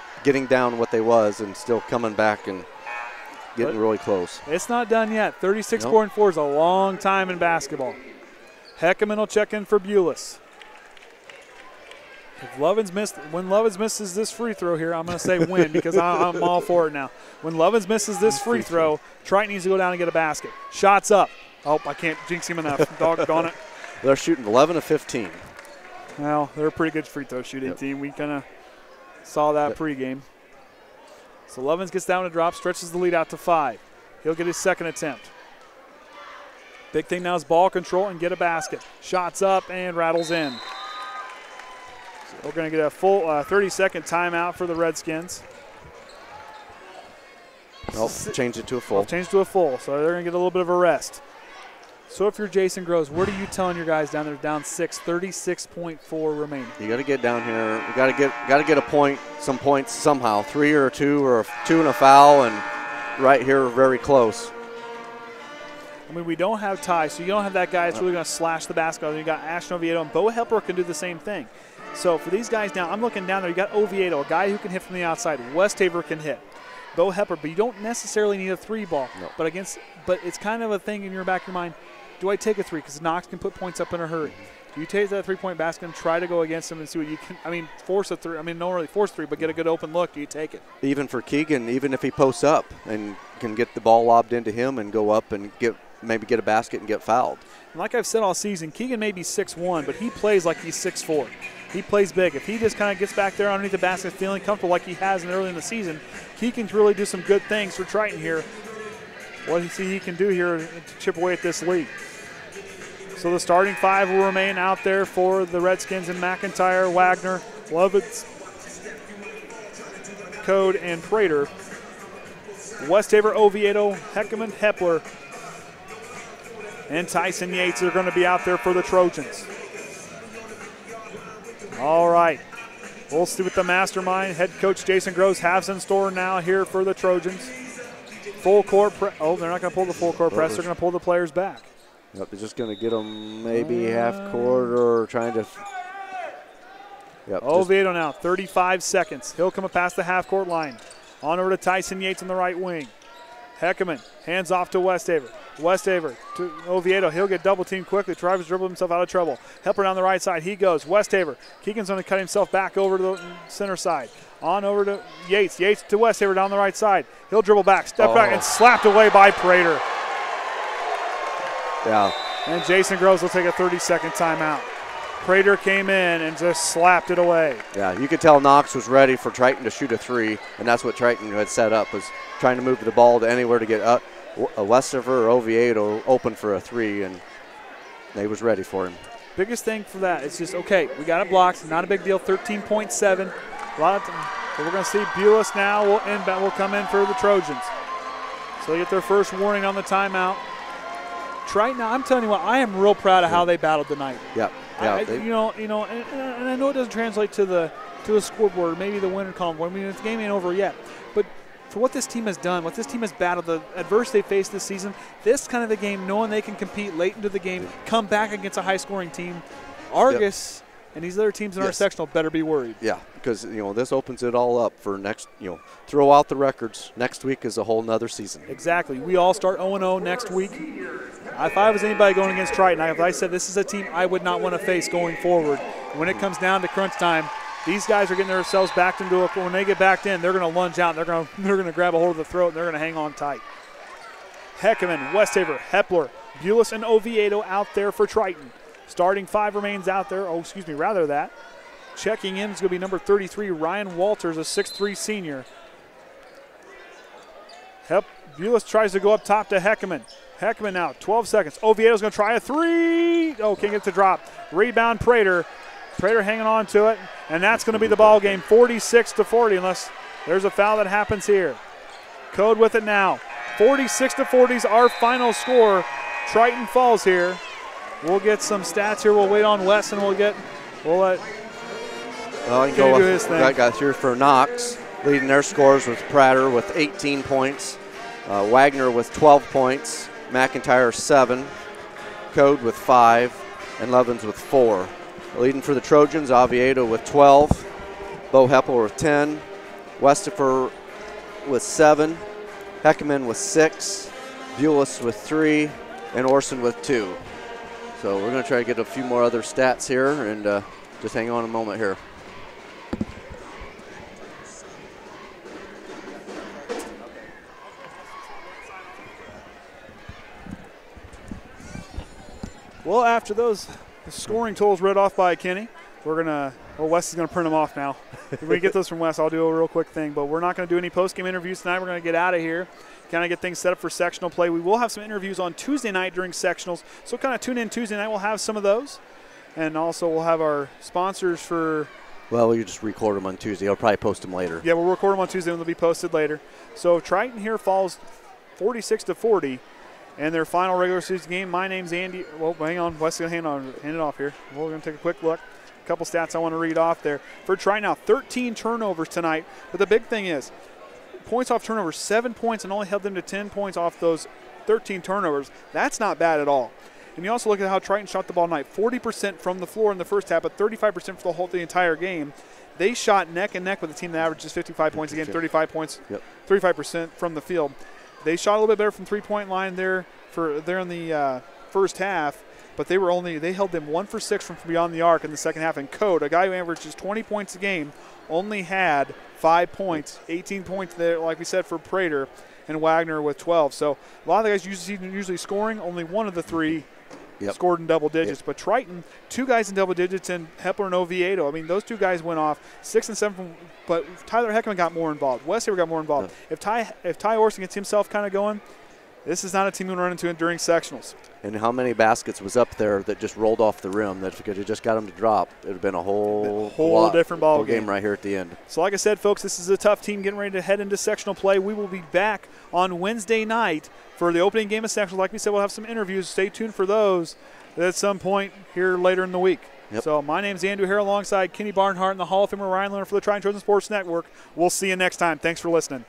down what they was and still coming back and getting really close. It's not done yet. 36.4 is a long time in basketball. Heckaman will check in for Bules. When Levens misses this free throw here, I'm going to say win because I'm all for it now. When Levens misses this free throw, Triton needs to go down and get a basket. Shots up. Oh, I can't jinx him enough. Doggone it. They're shooting 11 of 15. Well, they're a pretty good free throw shooting team. We kind of saw that pregame. So Levens gets down to drop, stretches the lead out to 5. He'll get his second attempt. Big thing now is ball control and get a basket. Shots up and rattles in. So we're going to get a full 30-second timeout for the Redskins. Nope, change it to a full. Change to a full, so they're going to get a little bit of a rest. So if you're Jason Groves, what are you telling your guys down there? Down 6, 36.4 remaining. You got to get down here. You got to get a point, some points somehow. 3 or 2 or 2 and a foul, and right here very close. I mean, we don't have Tye, so you don't have that guy that's really going to slash the basketball. You got Ashton Oviedo, and Beau Hepler can do the same thing. So for these guys now, I'm looking down there. You got Oviedo, a guy who can hit from the outside. Westafer can hit. Beau Hepler, but you don't necessarily need a 3-ball. No. But it's kind of a thing in your back of your mind. Do I take a 3? Because Knox can put points up in a hurry. Do you take that 3-point basket and try to go against him and see what you can? I mean, force a 3. I mean, don't really force 3, but get a good open look. Do you take it? Even for Keegan, even if he posts up and can get the ball lobbed into him and go up and maybe get a basket and get fouled. And like I've said all season, Keegan may be 6'1", but he plays like he's 6'4". He plays big. If he just kind of gets back there underneath the basket feeling comfortable like he has early in the season, he can really do some good things for Triton here. What he can do here to chip away at this lead. So the starting 5 will remain out there for the Redskins in McIntyre, Wagner, Lovitz, Code, and Prater. Westafer, Oviedo, Heckaman, Hepler, and Tyson Yates are going to be out there for the Trojans. All right. We'll see what the mastermind, head coach Jason Groves, has in store now here for the Trojans. Full court press. Oh, they're not going to pull the full court press. They're going to pull the players back. Yep, they're just going to get them maybe half court or trying to. Yep, Oviedo now, 35 seconds. He'll come past the half court line. On over to Tyson Yates on the right wing. Heckaman hands off to Westafer. Westafer to Oviedo. He'll get double teamed quickly. Tries to dribble himself out of trouble. Hepler down the right side. He goes. Westafer. Keegan's going to cut himself back over to the center side. On over to Yates. Yates to Westafer down the right side. He'll dribble back, step back, and slapped away by Prater. Yeah. And Jason Groves will take a 30-second timeout. Prater came in and just slapped it away. Yeah, you could tell Knox was ready for Triton to shoot a 3, and that's what Triton had set up, was trying to move the ball to anywhere to get up. Westafer or Oviedo open for a 3, and they was ready for him. Biggest thing for that is just, okay, we got it blocked, not a big deal, 13.7. A lot of time. So we're going to see Bules now will come in for the Trojans. So they get their first warning on the timeout. Triton, now I'm telling you what, I am real proud of how they battled tonight. Yeah. And I know it doesn't translate to the scoreboard, maybe the winner column. I mean, the game ain't over yet. But for what this team has done, what this team has battled, the adversity they faced this season, this kind of the game, knowing they can compete late into the game, come back against a high-scoring team, Argus and these other teams in our sectional better be worried. Yeah, because this opens it all up for next. Throw out the records. Next week is a whole nother season. Exactly. We all start 0-0 next week. If I was anybody going against Triton, if I said this is a team I would not want to face going forward. When it comes down to crunch time, these guys are getting themselves backed into it. When they get backed in, they're going to lunge out. And they're going to grab a hold of the throat, and they're going to hang on tight. Heckaman, Westafer, Hepler, Bules, and Oviedo out there for Triton. Starting 5 remains out there. Checking in is going to be number 33, Ryan Walters, a 6'3 senior. Bules tries to go up top to Heckaman. Heckaman now, 12 seconds. Oviedo's going to try a 3. Oh, can't get to drop. Rebound, Prater. Prater hanging on to it, and that's going to be the ball game, 46-40, unless there's a foul that happens here. Code with it now. 46-40 is our final score. Triton falls here. We'll get some stats here. We'll wait on Wes, and we'll let well, you can go with guys here for Knox, leading their scores with Prater with 18 points, Wagner with 12 points, McIntyre 7, Code with 5, and Levins with 4. Leading for the Trojans, Oviedo with 12, Beau Hepler with 10, Westafer with 7, Heckaman with 6, Bules with 3, and Orsund with 2. So we're going to try to get a few more other stats here, and just hang on a moment here. Well, after those scoring totals read off by Kenny, we're going to, well, Wes is going to print them off now. If we get those from Wes, I'll do a real quick thing. But we're not going to do any post-game interviews tonight. We're going to get out of here, kind of get things set up for sectional play. We will have some interviews on Tuesday night during sectionals, so kind of tune in Tuesday night. We'll have some of those. And also we'll have our sponsors for... Well, you just record them on Tuesday. I'll probably post them later. Yeah, we'll record them on Tuesday and they'll be posted later. So Triton here falls 46-40. And their final regular season game. My name's Andy. Well, hang on. Wes is going to hand it off here. We're going to take a quick look. A couple stats I want to read off there. For Triton now, 13 turnovers tonight. But the big thing is, points off turnovers, 7 points, and only held them to 10 points off those 13 turnovers. That's not bad at all. And you also look at how Triton shot the ball tonight. 40% from the floor in the first half, but 35% for the entire game. They shot neck and neck with a team that averages 55 points a game, 35 points, 35% from the field. They shot a little bit better from three-point line there in the first half, but they held them 1 for 6 from beyond the arc in the second half. And Code, a guy who averages 20 points a game, only had 5 points, 18 points there, like we said, for Prater, and Wagner with 12. So a lot of the guys usually scoring. Only one of the three scored in double digits. But Triton, 2 guys in double digits, and Hepler and Oviedo. I mean, those 2 guys went off 6 and 7 but Tyler Heckaman got more involved. Westafer got more involved. If Tye Orsund gets himself kind of going, this is not a team we run into during sectionals. And how many baskets was up there that just rolled off the rim that if it had just got them to drop, it would have been a whole different ball game right here at the end. So like I said, folks, this is a tough team getting ready to head into sectional play. We will be back on Wednesday night for the opening game of sectionals. Like we said, we'll have some interviews. Stay tuned for those at some point here later in the week. So my name's Andrew Harrell alongside Kenny Barnhart and the Hall of Famer Ryan Lemler for the Triton Trojan Sports Network. We'll see you next time. Thanks for listening.